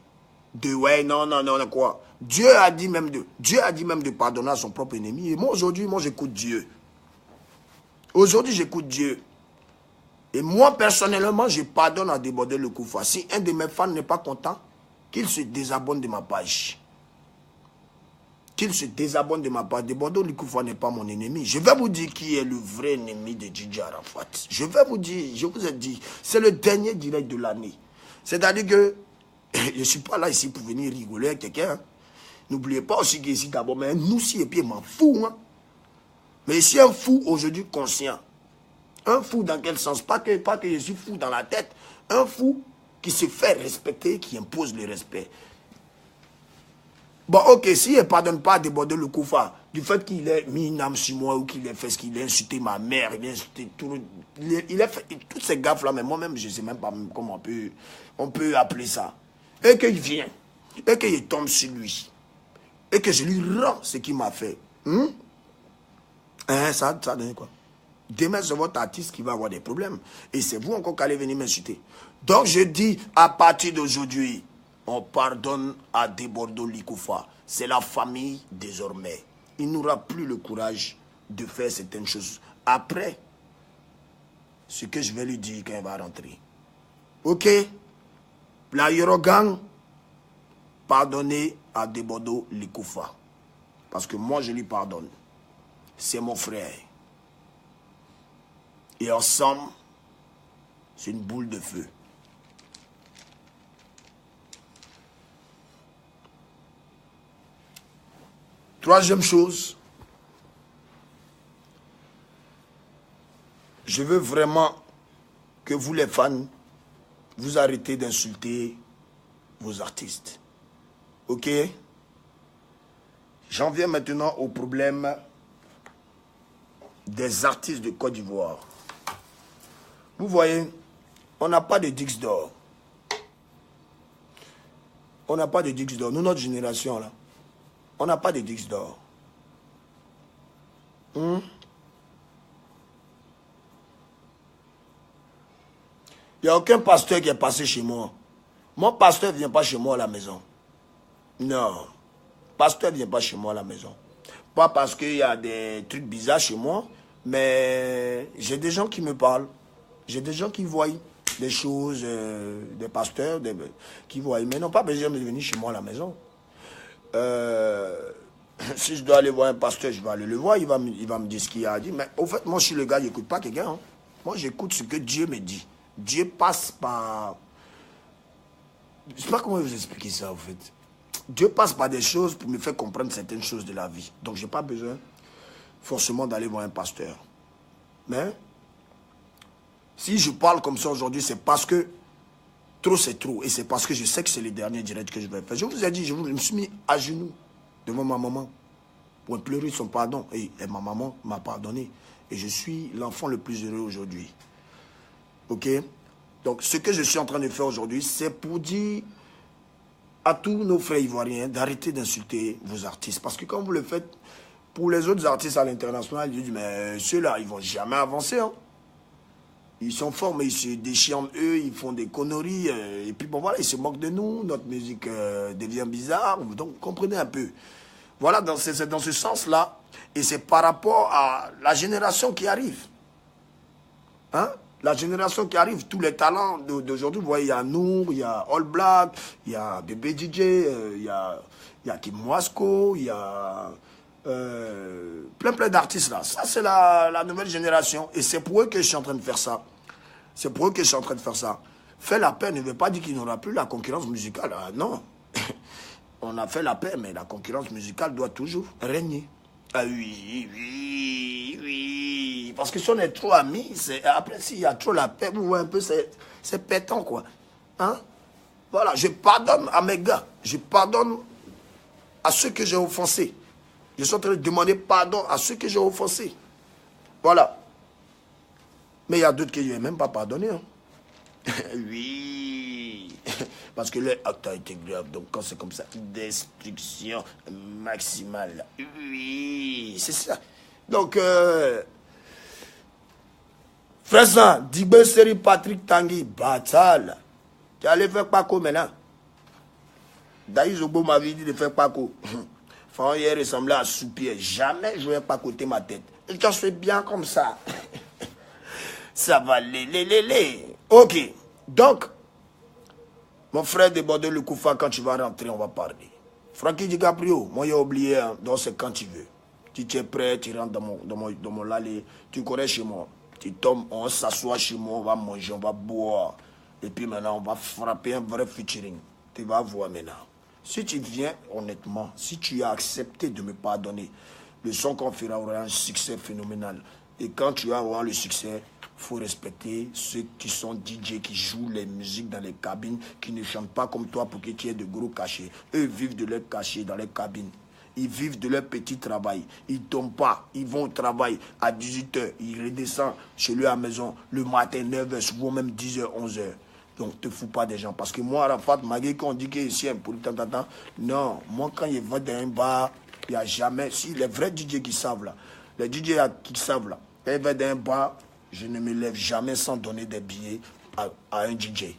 de ouais, non, quoi. Dieu a dit même de pardonner à son propre ennemi. Et moi, aujourd'hui, j'écoute Dieu. Aujourd'hui, j'écoute Dieu. Et moi, personnellement, je pardonne à Debodo Le Koufa. Si un de mes fans n'est pas content, qu'il se désabonne de ma page. Qu'il se désabonne de ma page. Debodo Le Koufa n'est pas mon ennemi. Je vais vous dire qui est le vrai ennemi de Djidji Arafat. Je vais vous dire, je vous ai dit, c'est le dernier direct de l'année. C'est-à-dire que je ne suis pas là ici pour venir rigoler avec quelqu'un. Hein. N'oubliez pas aussi qu'ici d'abord, mais nous si et puis m'en fous. Hein. Mais ici un fou aujourd'hui conscient. Un fou dans quel sens? Pas que je suis fou dans la tête. Un fou qui se fait respecter, qui impose le respect. Bon, ok, si il ne pardonne pas à Debodo Le Koufa, du fait qu'il ait mis une âme sur moi ou qu'il ait fait ce qu'il a insulté ma mère, il a insulté tout. Il a fait toutes ces gaffes-là, mais moi-même, je ne sais même pas comment on peut appeler ça. Et qu'il vient, et qu'il tombe sur lui, et que je lui rends ce qu'il m'a fait. Ça donne quoi? Demain, c'est votre artiste qui va avoir des problèmes. Et c'est vous encore qui allez venir m'insulter. Donc, je dis, à partir d'aujourd'hui, on pardonne à Debodo Le Koufa. C'est la famille désormais. Il n'aura plus le courage de faire certaines choses. Après, ce que je vais lui dire quand il va rentrer. Ok? La Yorogang, pardonnez à Debodo Le Koufa. Parce que moi, je lui pardonne. C'est mon frère. Et ensemble, c'est une boule de feu. Troisième chose, je veux vraiment que vous les fans, vous arrêtez d'insulter vos artistes. Ok? J'en viens maintenant au problème des artistes de Côte d'Ivoire. Vous voyez, on n'a pas de Dix d'or. On n'a pas de Dix d'or. Nous, notre génération, là, on n'a pas de Dix d'or. Il n'y a aucun pasteur qui est passé chez moi. Mon pasteur ne vient pas chez moi à la maison. Non. Pasteur ne vient pas chez moi à la maison. Pas parce qu'il y a des trucs bizarres chez moi, mais j'ai des gens qui me parlent. J'ai des gens qui voient des choses, des pasteurs qui voient. Mais n'ont pas besoin de venir chez moi à la maison. Si je dois aller voir un pasteur, je vais aller le voir. Il va me dire ce qu'il a à dire. Mais au fait, moi, je suis le gars, je n'écoute pas quelqu'un. Hein. Moi, j'écoute ce que Dieu me dit. Dieu passe par... Je ne sais pas comment vous expliquer ça, en fait. Dieu passe par des choses pour me faire comprendre certaines choses de la vie. Donc, je n'ai pas besoin forcément d'aller voir un pasteur. Mais... si je parle comme ça aujourd'hui, c'est parce que trop c'est trop. Et c'est parce que je sais que c'est le dernier direct que je vais faire. Je vous ai dit, je me suis mis à genoux devant ma maman pour pleurer son pardon. Et ma maman m'a pardonné. Et je suis l'enfant le plus heureux aujourd'hui. Ok? Donc, ce que je suis en train de faire aujourd'hui, c'est pour dire à tous nos frères ivoiriens d'arrêter d'insulter vos artistes. Parce que quand vous le faites, pour les autres artistes à l'international, ils disent, mais ceux-là, ils ne vont jamais avancer. Hein. Ils sont forts, mais ils se déchirent eux, ils font des conneries. Et puis bon, voilà, ils se moquent de nous. Notre musique devient bizarre. Donc, comprenez un peu. Voilà, c'est dans ce sens-là. Et c'est par rapport à la génération qui arrive. Hein? La génération qui arrive, tous les talents d'aujourd'hui, vous voyez, il y a Nour, il y a All Black, il y a Bébé DJ, il y a Kim Wasco, il y a plein d'artistes là. Ça, c'est la nouvelle génération. Et c'est pour eux que je suis en train de faire ça. C'est pour eux que je suis en train de faire ça. Faire la paix ne veut pas dire qu'il n'y aura plus la concurrence musicale. Ah, non. On a fait la paix, mais la concurrence musicale doit toujours régner. Ah oui, oui, oui. Parce que si on est trop amis, après s'il y a trop la paix, vous voyez un peu, c'est pétant, quoi. Hein? Voilà, je pardonne à mes gars. Je pardonne à ceux que j'ai offensés. Je suis en train de demander pardon à ceux que j'ai offensés. Voilà. Mais il y a d'autres que je n'ai même pas pardonné. Hein. Oui. Parce que leur acte a été grave. Donc quand c'est comme ça, destruction maximale. Oui, c'est ça. Donc, frère, Digbe Seri Patrick Tanguy, Batal. Tu allais faire Paco maintenant. D'ailleurs, Zobo m'avait dit de faire Paco. Enfin, il ressemblait à Soupier. Jamais je ne vais pas côté ma tête. Et quand je fais bien comme ça, ça va les. Ok. Donc, mon frère de Bordeaux le Koufa, quand tu vas rentrer, on va parler. Frankie DiCaprio, moi j'ai oublié, hein, donc c'est quand tu veux. Tu es prêt, tu rentres dans mon lalé, tu connais chez moi. Tu tombes, on s'assoit chez moi, on va manger, on va boire. Et puis maintenant, on va frapper un vrai featuring. Tu vas voir maintenant. Si tu viens, honnêtement, si tu as accepté de me pardonner, le son qu'on fera aura un succès phénoménal. Et quand tu vas avoir le succès, il faut respecter ceux qui sont DJ, qui jouent les musiques dans les cabines, qui ne chantent pas comme toi pour que tu aies de gros cachets. Eux vivent de leur cachet dans les cabines. Ils vivent de leur petit travail. Ils ne tombent pas. Ils vont au travail à 18h. Ils redescendent chez lui à la maison le matin, 9h, souvent même 10h, 11h. Donc, ne te fous pas des gens. Parce que moi, Arafat, malgré qu'on dit qu'il est ici un politique, non, moi, quand il va dans un bar, il n'y a jamais... Si, les vrais DJ qui savent là, les DJ qui savent là, quand il va dans un bar, je ne me lève jamais sans donner des billets à un DJ.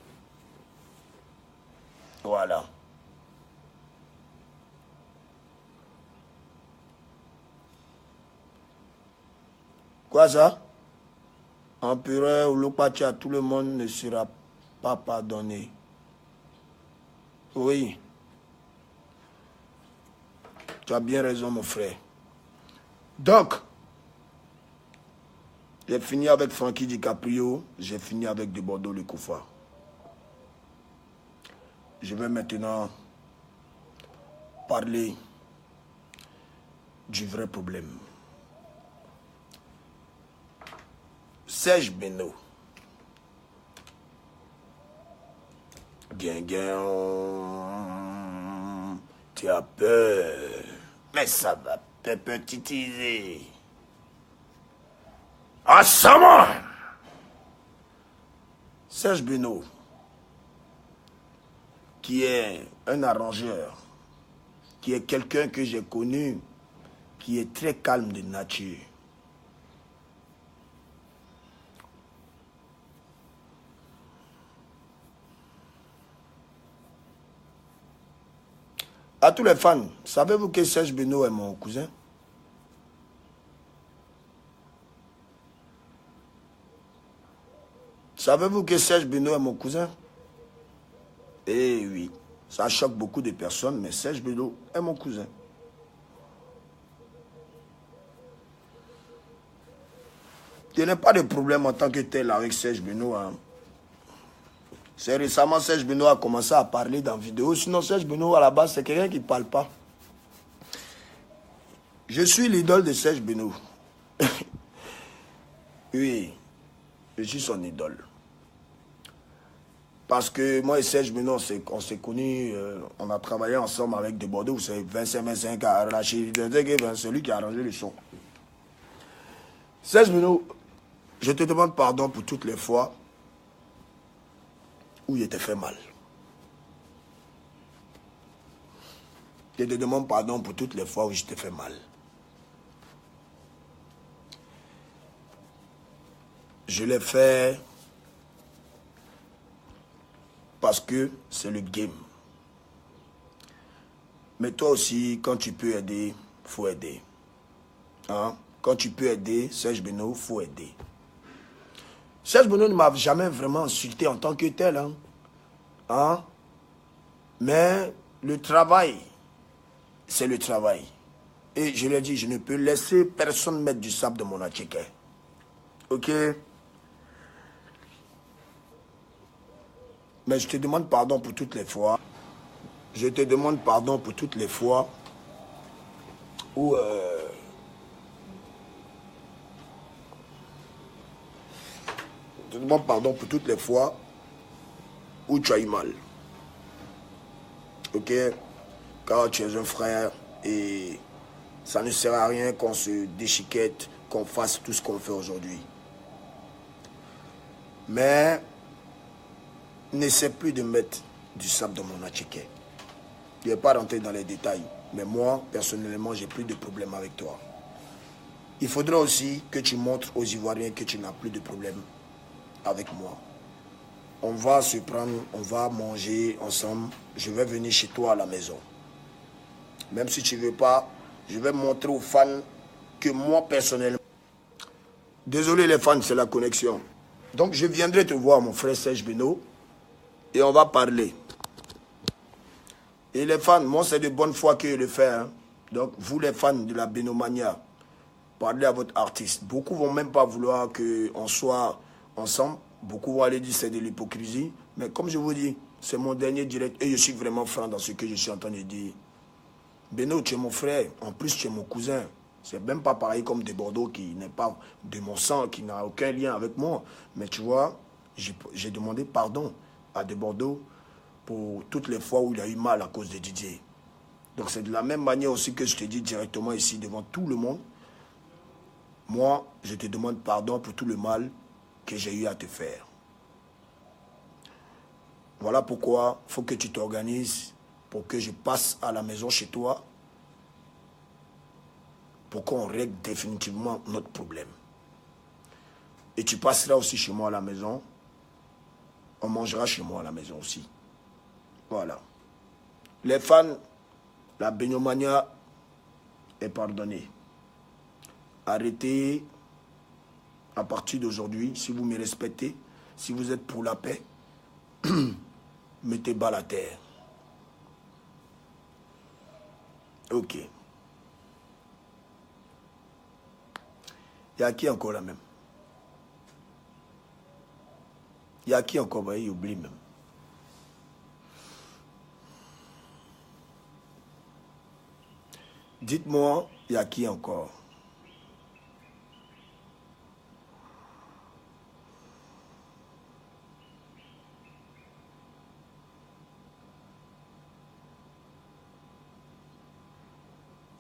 Voilà. Quoi ça? Empereur ou Lopatia, tout le monde ne sera pas pardonné. Oui. Tu as bien raison, mon frère. Donc, j'ai fini avec Frankie DiCaprio, j'ai fini avec De Bordeaux le Koufa. Je vais maintenant parler du vrai problème. Serge Beno. Tu as peur. Mais ça va petitiser. Ah, ça va. Serge Beno, qui est un arrangeur, qui est quelqu'un que j'ai connu, qui est très calme de nature. À tous les fans, savez-vous que Serge Beno est mon cousin? Savez-vous que Serge Beno est mon cousin? Eh oui, ça choque beaucoup de personnes, mais Serge Beno est mon cousin. Je n'ai pas de problème en tant que tel avec Serge Beno. Hein. C'est récemment Serge Beno a commencé à parler dans la vidéo. Sinon, Serge Beno, à la base, c'est quelqu'un qui ne parle pas. Je suis l'idole de Serge Beno. Oui, je suis son idole. Parce que moi et Serge Beno, on s'est connus, on a travaillé ensemble avec De Bordeaux. C'est 25 qui a arraché, c'est lui qui a arrangé le son. Serge Beno, je te demande pardon pour toutes les fois où je t'ai fait mal. Je te demande pardon pour toutes les fois où je t'ai fait mal. Je l'ai fait parce que c'est le game. Mais toi aussi, quand tu peux aider, il faut aider. Hein? Quand tu peux aider, Serge Beno, il faut aider. Serge Beno ne m'a jamais vraiment insulté en tant que tel. Hein? Hein? Mais le travail, c'est le travail. Et je lui ai dit, je ne peux laisser personne mettre du sable dans mon attiquet. Ok? Mais je te demande pardon pour toutes les fois. Je te demande pardon pour toutes les fois où... je te demande pardon pour toutes les fois où tu as eu mal. Ok? Car tu es un frère et ça ne sert à rien qu'on se déchiquette, qu'on fasse tout ce qu'on fait aujourd'hui. Mais n'essaie plus de mettre du sable dans mon attiquet. Je ne vais pas rentrer dans les détails, mais moi, personnellement, j'ai plus de problème avec toi. Il faudra aussi que tu montres aux Ivoiriens que tu n'as plus de problème avec moi. On va se prendre, on va manger ensemble. Je vais venir chez toi à la maison. Même si tu ne veux pas, je vais montrer aux fans que moi, personnellement... Désolé les fans, c'est la connexion. Donc, je viendrai te voir, mon frère Serge Beno, et on va parler. Et les fans, moi, c'est de bonne foi que je le fais. Hein. Donc, vous, les fans de la Benomania, parlez à votre artiste. Beaucoup ne vont même pas vouloir qu'on soit ensemble. Beaucoup vont aller dire que c'est de l'hypocrisie. Mais comme je vous dis, c'est mon dernier direct. Et je suis vraiment franc dans ce que je suis en train de dire. Beno, tu es mon frère. En plus, tu es mon cousin. C'est même pas pareil comme de Bordeaux qui n'est pas de mon sang, qui n'a aucun lien avec moi. Mais tu vois, j'ai demandé pardon à de Bordeaux pour toutes les fois où il a eu mal à cause de Didier. Donc c'est de la même manière aussi que je te dis directement ici devant tout le monde. Moi, je te demande pardon pour tout le mal que j'ai eu à te faire. Voilà pourquoi il faut que tu t'organises pour que je passe à la maison chez toi pour qu'on règle définitivement notre problème. Et tu passeras aussi chez moi à la maison. On mangera chez moi à la maison aussi. Voilà. Les fans, la Benomania est pardonnée. Arrêtez à partir d'aujourd'hui, si vous me respectez, si vous êtes pour la paix, mettez bas la terre. Ok. Il y a qui encore là même? Il y a qui encore? Il oublie même. Dites-moi, il y a qui encore?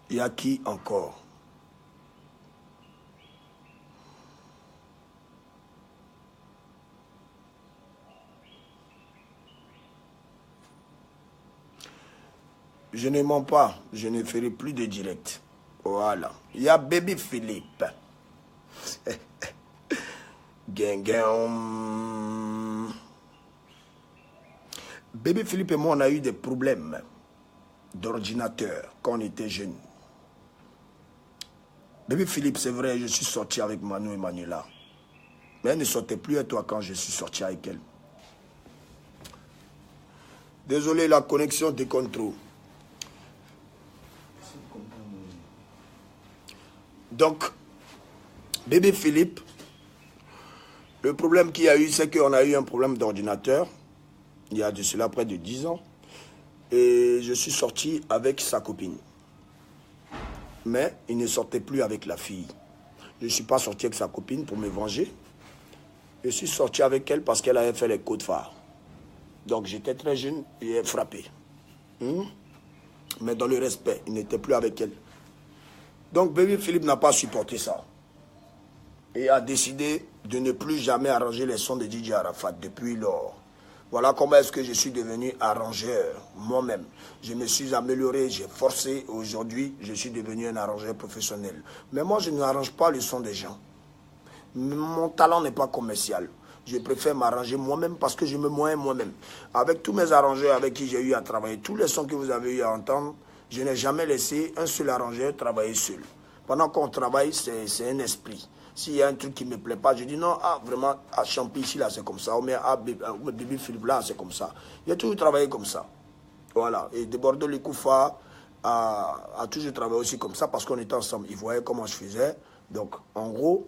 Il y a qui encore? Je ne mens pas, je ne ferai plus de direct. Voilà. Il y a Baby Philippe. Baby Philippe et moi, on a eu des problèmes d'ordinateur quand on était jeunes. Baby Philippe, c'est vrai, je suis sorti avec Manu et Manuela. Mais elle ne sortait plus avec toi quand je suis sorti avec elle. Désolé, la connexion déconne trop. Donc, Bébé Philippe, le problème qu'il y a eu, c'est qu'on a eu un problème d'ordinateur, il y a de cela près de 10 ans, et je suis sorti avec sa copine. Mais il ne sortait plus avec la fille. Je ne suis pas sorti avec sa copine pour me venger. Je suis sorti avec elle parce qu'elle avait fait les codes phares. Donc j'étais très jeune et elle frappé. Mais dans le respect, il n'était plus avec elle. Donc Bébé Philippe n'a pas supporté ça. Et a décidé de ne plus jamais arranger les sons de DJ Arafat depuis lors. Voilà comment est-ce que je suis devenu arrangeur, moi-même. Je me suis amélioré, j'ai forcé. Aujourd'hui, je suis devenu un arrangeur professionnel. Mais moi, je n'arrange pas le son des gens. Mon talent n'est pas commercial. Je préfère m'arranger moi-même parce que je me moyens moi-même. Avec tous mes arrangeurs avec qui j'ai eu à travailler, tous les sons que vous avez eu à entendre, je n'ai jamais laissé un seul arrangeur travailler seul. Pendant qu'on travaille, c'est un esprit. S'il y a un truc qui ne me plaît pas, je dis non, vraiment, à Champi, ici, là, c'est comme ça. Ou bien à Bibi Philippe, là, c'est comme ça. Il a toujours travaillé comme ça. Voilà. Et de Bordeaux, les Koufa a toujours travaillé aussi comme ça parce qu'on était ensemble. Il voyait comment je faisais. Donc, en gros,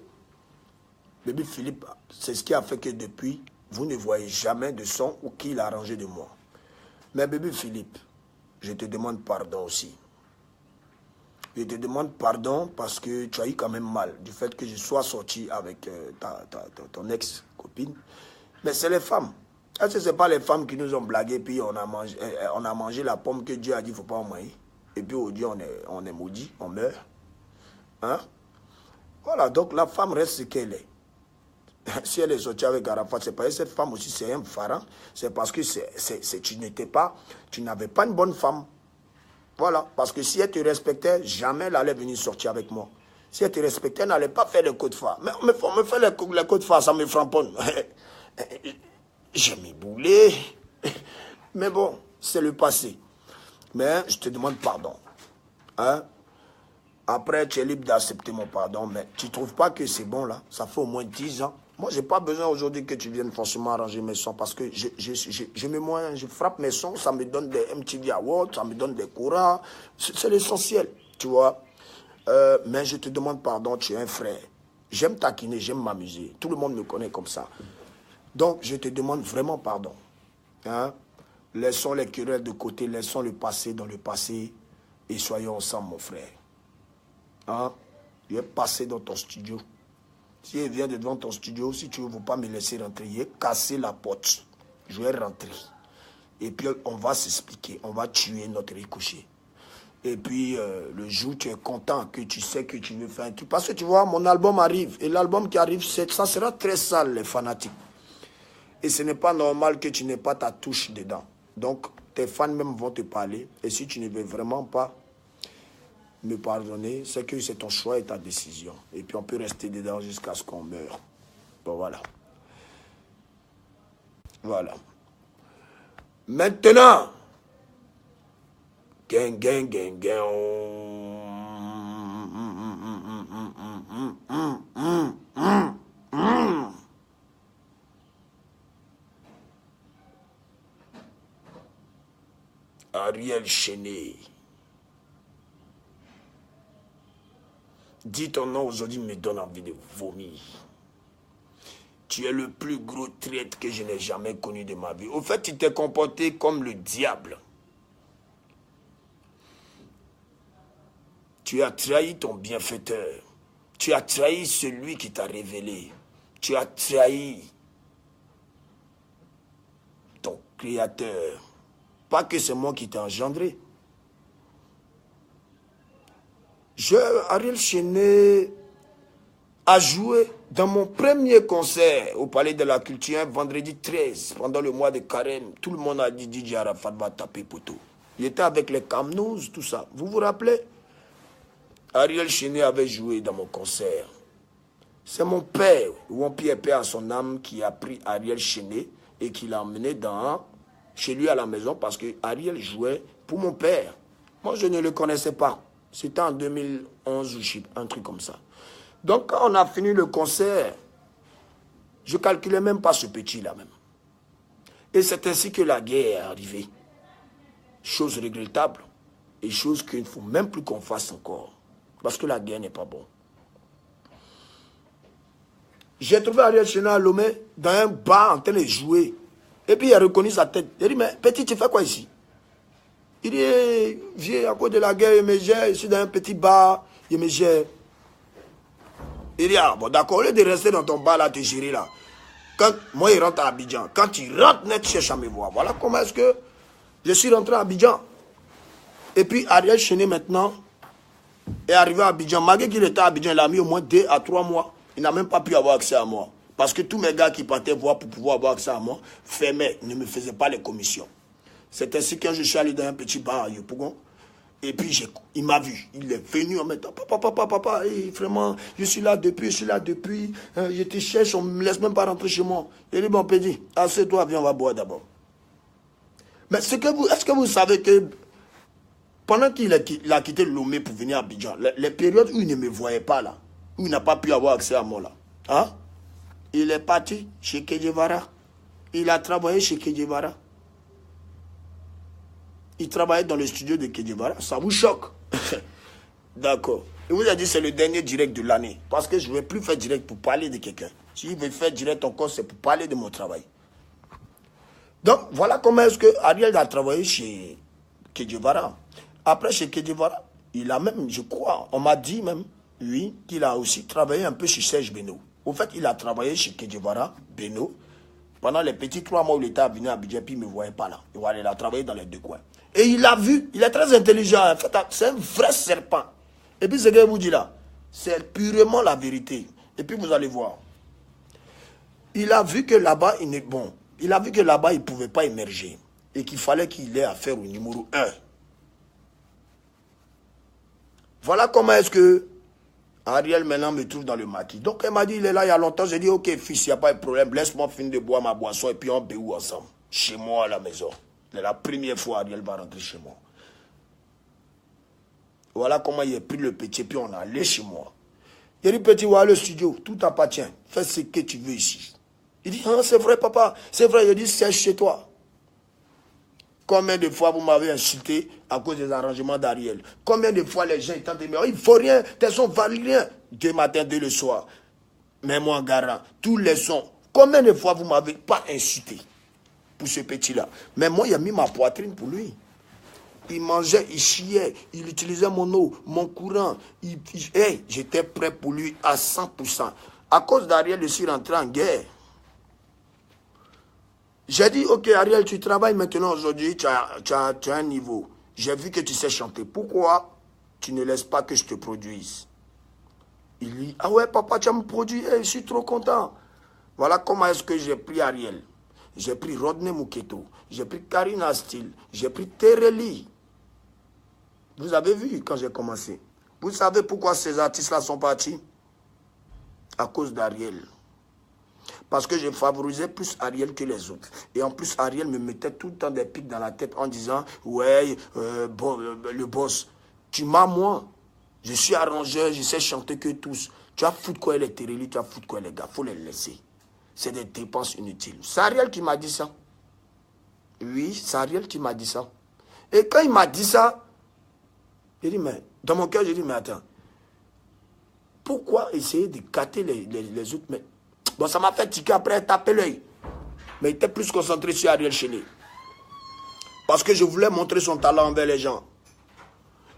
Bibi Philippe, c'est ce qui a fait que depuis, vous ne voyez jamais de son ou qui l'a arrangé de moi. Mais Bibi Philippe, je te demande pardon aussi. Je te demande pardon parce que tu as eu quand même mal du fait que je sois sorti avec ton ex-copine. Mais c'est les femmes. Est-ce que ce n'est pas les femmes qui nous ont blagué puis on a mangé la pomme que Dieu a dit qu'il ne faut pas en manger. Et puis aujourd'hui on est maudit, on meurt. Hein? Voilà, donc la femme reste ce qu'elle est. Si elle est sortie avec Arafat, c'est parce que cette femme aussi c'est un pharaon. C'est parce que tu n'avais pas une bonne femme. Voilà, parce que si elle te respectait, jamais elle allait venir sortir avec moi. Si elle te respectait, elle n'allait pas faire les coups de phare. Mais on me fait les coups de phare, ça me framponne. J'ai mis boulet. Mais bon, c'est le passé. Mais je te demande pardon. Hein? Après, tu es libre d'accepter mon pardon, mais tu ne trouves pas que c'est bon là? Ça fait au moins 10 ans. Moi, je n'ai pas besoin aujourd'hui que tu viennes forcément arranger mes sons parce que je frappe mes sons, ça me donne des MTV Awards, ça me donne des courants. C'est l'essentiel, tu vois. Mais je te demande pardon, tu es un frère. J'aime taquiner, j'aime m'amuser. Tout le monde me connaît comme ça. Donc, je te demande vraiment pardon. Hein? Laissons les querelles de côté, laissons le passé dans le passé et soyons ensemble, mon frère. Hein? Je vais passer dans ton studio. Si elle vient devant ton studio, si tu ne veux pas me laisser rentrer, je vais casser la porte. Je vais rentrer. Et puis, on va s'expliquer. On va tuer notre ricochet. Et puis, le jour où tu es content, que tu sais que tu veux faire un truc. Parce que tu vois, mon album arrive. Et l'album qui arrive, ça sera très sale, les fanatiques. Et ce n'est pas normal que tu n'aies pas ta touche dedans. Donc, tes fans même vont te parler. Et si tu ne veux vraiment pas me pardonner, c'est que c'est ton choix et ta décision. Et puis on peut rester dedans jusqu'à ce qu'on meure. Bon, voilà. Voilà. Maintenant, gang, gang, gang, gang. Ariel Chéné. Dis ton nom aujourd'hui me donne envie de vomir. Tu es le plus gros traître que je n'ai jamais connu de ma vie. Au fait, tu t'es comporté comme le diable. Tu as trahi ton bienfaiteur. Tu as trahi celui qui t'a révélé. Tu as trahi ton créateur. Pas que c'est moi qui t'ai engendré. Ariel Chéné a joué dans mon premier concert au Palais de la Culture, vendredi 13, pendant le mois de Carême. Tout le monde a dit DJ Arafat va taper poteau. Il était avec les Camnous, tout ça. Vous vous rappelez? Ariel Chéné avait joué dans mon concert. C'est mon père, ou Pierre Père à son âme, qui a pris Ariel Chéné et qui l'a emmené chez lui à la maison parce que Ariel jouait pour mon père. Moi, je ne le connaissais pas. C'était en 2011 ou un truc comme ça. Donc, quand on a fini le concert, je ne calculais même pas ce petit-là même. Et c'est ainsi que la guerre est arrivée. Chose regrettable et chose qu'il ne faut même plus qu'on fasse encore. Parce que la guerre n'est pas bon. J'ai trouvé Ariel Chéné à Lomé dans un bar en train de jouer. Et puis il a reconnu sa tête. Il a dit, mais petit, tu fais quoi ici? Il dit, vieux, à cause de la guerre, il me gère, je suis dans un petit bar, il me gère. Il dit, ah bon d'accord, au lieu de rester dans ton bar là, te gérer là. Quand moi, il rentre à Abidjan. Quand il rentre net, tu cherches à me voir. Voilà comment est-ce que je suis rentré à Abidjan. Et puis Ariel Chéné maintenant est arrivé à Abidjan. Malgré qu'il était à Abidjan, il a mis au moins 2 à 3 mois. Il n'a même pas pu avoir accès à moi. Parce que tous mes gars qui partaient voir pour pouvoir avoir accès à moi, fermaient, ne me faisaient pas les commissions. C'est ainsi que je suis allé dans un petit bar à Yopougon. Et puis, il m'a vu. Il est venu en me disant, papa, vraiment, je suis là depuis, je te cherche, on ne me laisse même pas rentrer chez moi. Il dit, bon, Pédi, assieds-toi, viens, on va boire d'abord. Mais est-ce que vous savez que pendant qu'il a quitté Lomé pour venir à Abidjan, les périodes où il ne me voyait pas là, où il n'a pas pu avoir accès à moi là, hein, il est parti chez Kedjevara. Il a travaillé chez Kedjevara. Il travaillait dans le studio de Kedjevara. Ça vous choque? D'accord. Il vous a dit que c'est le dernier direct de l'année. Parce que je ne vais plus faire direct pour parler de quelqu'un. Si je vais faire direct encore, c'est pour parler de mon travail. Donc, voilà comment est-ce que Ariel a travaillé chez Kedjevara. Après, chez Kedjevara, il a même, je crois, on m'a dit même, oui, qu'il a aussi travaillé un peu chez Serge Beno. Au fait, il a travaillé chez Kedjevara, Beno, pendant les petits 3 mois où il était venu à Abidjan, puis il ne me voyait pas là. Il a travaillé dans les 2 coins. Et il a vu, il est très intelligent. En fait, c'est un vrai serpent. Et puis ce que je vous dis là, c'est purement la vérité. Et puis vous allez voir. Il a vu que là-bas, il n'est bon. Il a vu que là-bas, il ne pouvait pas émerger. Et qu'il fallait qu'il ait affaire au numéro 1. Voilà comment est-ce que Ariel maintenant me trouve dans le maquis. Donc elle m'a dit, il est là il y a longtemps. J'ai dit, ok fils, il n'y a pas de problème. Laisse-moi finir de boire ma boisson et puis on béou ensemble. Chez moi à la maison. C'est la première fois Ariel va rentrer chez moi. Voilà comment il a pris le petit, puis on est allé chez moi. Il dit, petit, voilà le studio, tout t'appartient. Fais ce que tu veux ici. Il dit, ah, c'est vrai, papa, c'est vrai. Il dit, c'est chez toi. Combien de fois vous m'avez insulté à cause des arrangements d'Ariel? Combien de fois les gens étant dit, mais il ne faut rien, tes sons valent rien. Dès matin, dès le soir. Mets-moi en garant. Tous les sons. Combien de fois vous ne m'avez pas insulté pour ce petit-là? Mais moi, il a mis ma poitrine pour lui. Il mangeait, il chiait, il utilisait mon eau, mon courant. Hey, j'étais prêt pour lui à 100%. À cause d'Ariel, je suis rentré en guerre. J'ai dit, ok Ariel, tu travailles maintenant aujourd'hui, tu as un niveau. J'ai vu que tu sais chanter. Pourquoi tu ne laisses pas que je te produise? Il dit, ah ouais papa, tu as me produit, hey, je suis trop content. Voilà comment est-ce que j'ai pris Ariel. J'ai pris Rodney Muketo, j'ai pris Karina Steele, j'ai pris Tereli. Vous avez vu quand j'ai commencé. Vous savez pourquoi ces artistes-là sont partis? À cause d'Ariel. Parce que je favorisais plus Ariel que les autres. Et en plus, Ariel me mettait tout le temps des pics dans la tête en disant, ouais, le boss, tu m'as moi. Je suis arrangeur, je sais chanter que tous. Tu as foutu quoi les Tereli, tu as foutu quoi les gars, il faut les laisser. C'est des dépenses inutiles. C'est Ariel qui m'a dit ça. Oui, c'est Ariel qui m'a dit ça. Et quand il m'a dit ça, j'ai dit, mais dans mon cœur, j'ai dit, mais attends, pourquoi essayer de gâter les autres? Mais bon, ça m'a fait tiquer après taper l'œil. Mais il était plus concentré sur Ariel Chéné. Parce que je voulais montrer son talent envers les gens.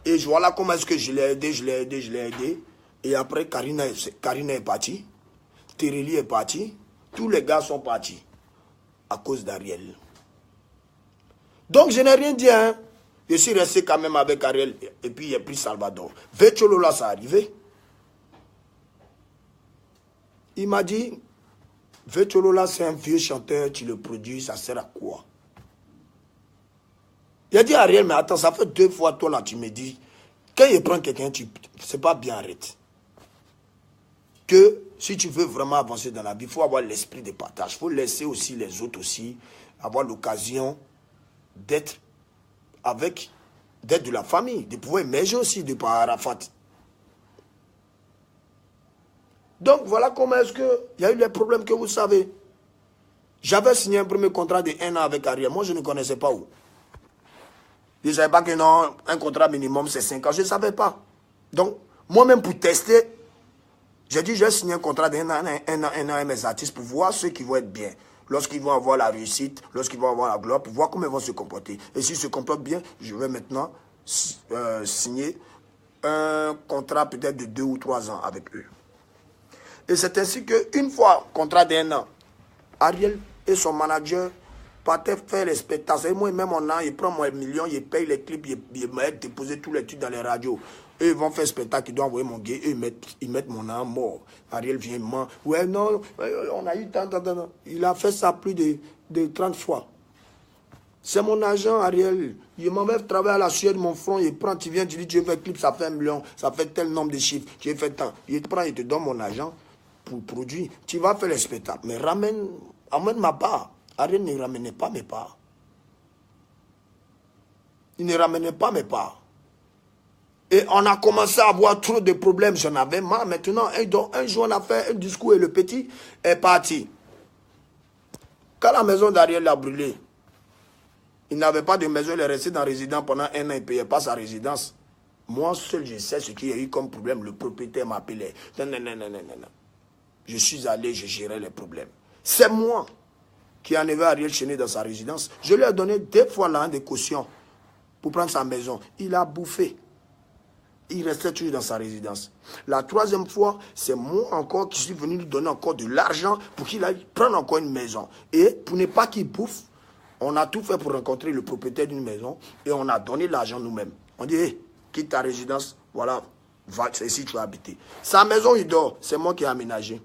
Et voilà comment est-ce que je l'ai aidé. Et après, Karina est partie. Tereli est parti. Tous les gars sont partis. À cause d'Ariel. Donc, je n'ai rien dit, hein. Je suis resté quand même avec Ariel. Et puis, il a pris Salvador. Vetcholola, ça arrivé. Il m'a dit, Vetcholola, c'est un vieux chanteur, tu le produis, ça sert à quoi? Il a dit à Ariel, mais attends, ça fait 2 fois, toi, là, tu me dis, quand il prend quelqu'un, c'est pas bien, arrête. Que si tu veux vraiment avancer dans la vie, il faut avoir l'esprit de partage. Il faut laisser aussi les autres aussi avoir l'occasion d'être de la famille, de pouvoir émerger aussi de par Arafat. Donc, voilà comment est-ce qu'il y a eu les problèmes que vous savez. J'avais signé un premier contrat de 1 an avec Ariel. Moi, je ne connaissais pas où. Je ne savais pas que non, un contrat minimum, c'est 5 ans. Je ne savais pas. Donc, moi-même, pour tester, j'ai dit, je vais signer un contrat d'1 an avec mes artistes pour voir ceux qui vont être bien. Lorsqu'ils vont avoir la réussite, lorsqu'ils vont avoir la gloire, pour voir comment ils vont se comporter. Et s'ils se comportent bien, je vais maintenant signer un contrat peut-être de 2 ou 3 ans avec eux. Et c'est ainsi qu'une fois, contrat d'1 an, Ariel et son manager partaient faire les spectacles. Et moi, même en an, il prend mon million, il paye les clips, il m'a déposé tous les trucs dans les radios. Eux, ils vont faire spectacle, ils doivent envoyer mon gars, eux, ils mettent mon âme mort. Ariel vient, ment. Ouais, non, on a eu tant. Il a fait ça plus de 30 fois. C'est mon agent, Ariel. Il m'envoie travailler à la sueur de mon front. Il prend, tu viens, tu dis, tu veux faire clip, ça fait 1 million, ça fait tel nombre de chiffres. Tu veux faire tant. Il te prend, il te donne mon agent pour produire. Tu vas faire les spectacles. Mais amène ma part. Ariel ne ramenait pas mes parts. Il ne ramenait pas mes parts. Et on a commencé à avoir trop de problèmes. J'en avais marre. Maintenant, un jour, on a fait un discours et le petit est parti. Quand la maison d'Ariel a brûlé, il n'avait pas de maison, il est resté dans résidence pendant 1 an, il ne payait pas sa résidence. Moi seul, je sais ce qu'il y a eu comme problème. Le propriétaire m'appelait. Non. Je suis allé, je gérais les problèmes. C'est moi qui en avais Ariel Chéné dans sa résidence. Je lui ai donné 2 fois l'an de caution pour prendre sa maison. Il a bouffé. Il restait toujours dans sa résidence. La 3e fois, c'est moi encore qui suis venu lui donner encore de l'argent pour qu'il aille prendre encore une maison. Et pour ne pas qu'il bouffe, on a tout fait pour rencontrer le propriétaire d'une maison et on a donné l'argent nous-mêmes. On dit, hey, quitte ta résidence, voilà, va, c'est ici que tu vas habiter. Sa maison, il dort, c'est moi qui ai aménagé.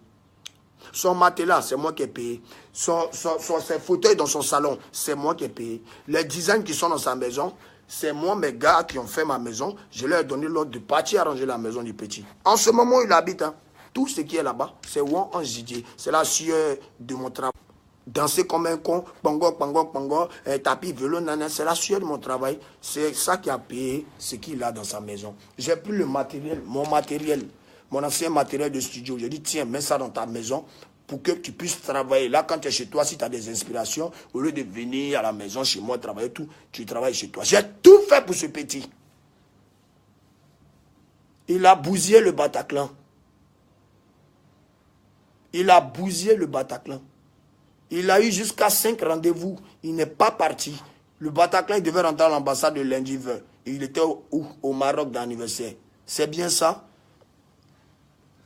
Son matelas, c'est moi qui ai payé. Ses fauteuils dans son salon, c'est moi qui ai payé. Les designs qui sont dans sa maison, c'est moi, mes gars qui ont fait ma maison. Je leur ai donné l'ordre de partir arranger la maison du petit. En ce moment, il habite. Hein. Tout ce qui est là-bas, c'est Wan Anjidie. C'est la sueur de mon travail. Danser comme un con, pango, tapis, vélo, nana, c'est la sueur de mon travail. C'est ça qui a payé ce qu'il a dans sa maison. J'ai pris le matériel, mon ancien matériel de studio. J'ai dit, tiens, mets ça dans ta maison pour que tu puisses travailler. Là, quand tu es chez toi, si tu as des inspirations, au lieu de venir à la maison, chez moi, travailler tout, tu travailles chez toi. J'ai tout fait pour ce petit. Il a bousillé le Bataclan. Il a bousillé le Bataclan. Il a eu jusqu'à 5 rendez-vous. Il n'est pas parti. Le Bataclan, il devait rentrer à l'ambassade de lundi 20. Il était au Maroc d'anniversaire. C'est bien ça?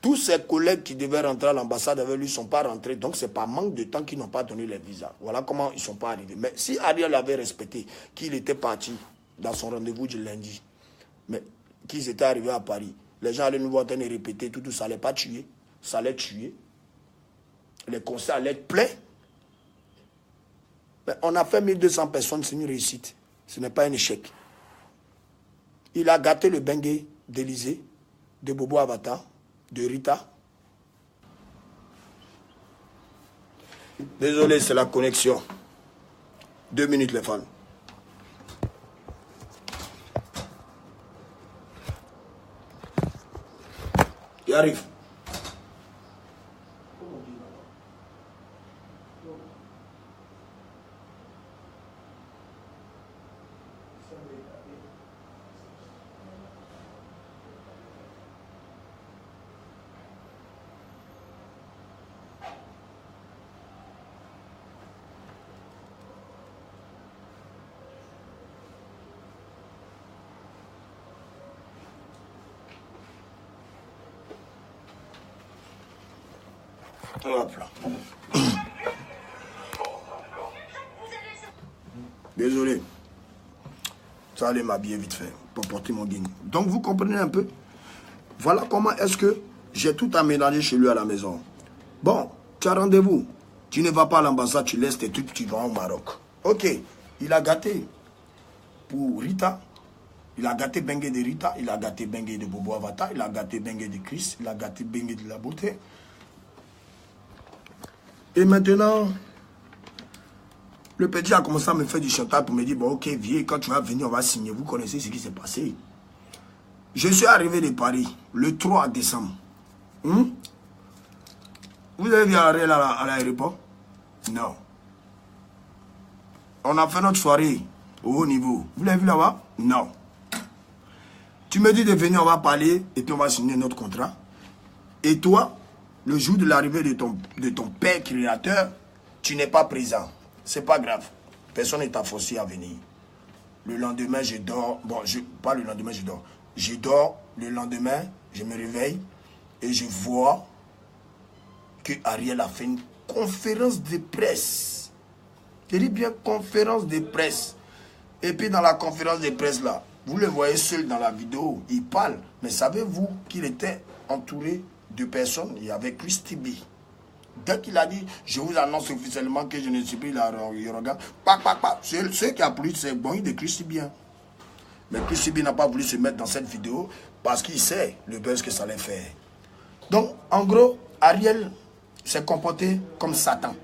Tous ses collègues qui devaient rentrer à l'ambassade avec lui ne sont pas rentrés. Donc, ce n'est pas manque de temps qu'ils n'ont pas donné les visas. Voilà comment ils ne sont pas arrivés. Mais si Ariel avait respecté qu'il était parti dans son rendez-vous du lundi, mais qu'ils étaient arrivés à Paris, les gens allaient nous voir en train de répéter, tout ça n'allait pas tuer. Ça allait tuer. Les concerts allaient être pleins. Mais on a fait 1200 personnes, c'est une réussite. Ce n'est pas un échec. Il a gâté le bengue d'Élysée, de Bobo Avatar, de Rita. Désolé, c'est la connexion. 2 minutes les fans. Il arrive. Hop là. Désolé. Ça allait m'habiller vite fait pour porter mon guigne. Donc vous comprenez un peu. Voilà comment est-ce que j'ai tout aménagé chez lui à la maison. Bon, tu as rendez-vous. Tu ne vas pas à l'ambassade, tu laisses tes trucs, tu vas au Maroc. Ok, il a gâté pour Rita. Il a gâté Bengue de Rita, il a gâté Bengue de Bobo Avatar, il a gâté Bengue de Chris, il a gâté Bengue de la beauté. Et maintenant, le petit a commencé à me faire du chantage pour me dire, bon ok, vieux, quand tu vas venir, on va signer. Vous connaissez ce qui s'est passé. Je suis arrivé de Paris le 3 décembre. Vous avez vu Ariel à l'aéroport? Non. On a fait notre soirée au haut niveau. Vous l'avez vu là-bas? Non. Tu me dis de venir, on va parler et puis on va signer notre contrat. Et toi, le jour de l'arrivée de ton père créateur, tu n'es pas présent. C'est pas grave. Personne n'est forcé à venir. Le lendemain, je dors. Bon, pas le lendemain, je dors. Je dors. Le lendemain, je me réveille et je vois que Ariel a fait une conférence de presse. Je dis bien conférence de presse. Et puis dans la conférence de presse là, Vous le voyez seul dans la vidéo, il parle. Mais savez-vous qu'il était entouré de personnes? Il y avait Christy B. Dès qu'il a dit, je vous annonce officiellement que je ne suis plus la Yorogan, ceux qui applaudissent, c'est bon, il décrit si bien. Mais Christy B n'a pas voulu se mettre dans cette vidéo parce qu'il sait le buzz que ça allait faire. Donc, en gros, Ariel s'est comporté comme Satan.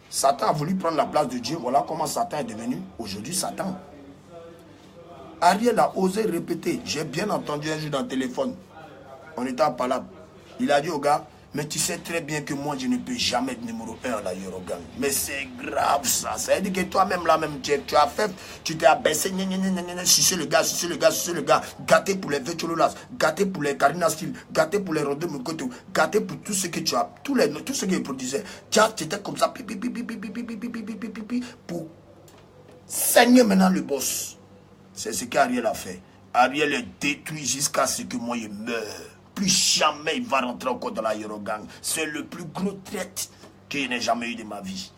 Satan a voulu prendre la place de Dieu. Voilà comment Satan est devenu aujourd'hui Satan. Ariel a osé répéter. J'ai bien entendu un jour dans le téléphone. On était en palabre. Il a dit au gars, mais tu sais très bien que moi, je ne peux jamais être numéro 1 à la Yorogan. Mais c'est grave ça. Ça veut dire que toi-même, là même, tu as fait, tu t'es abaissé, sucer le gars, gâté pour les Vetchololas, gâté pour les Karina Steel, gâté pour les Rodé Mukoto, gâté pour tout ce que tu as, tout ce qu'ils produisaient. Tu étais comme ça, pour saigner maintenant le boss. C'est ce qu'Ariel a fait. Ariel est détruit jusqu'à ce que moi, il meure. Plus jamais il va rentrer encore dans la Yorogang. C'est le plus gros traite que je n'ai jamais eu de ma vie.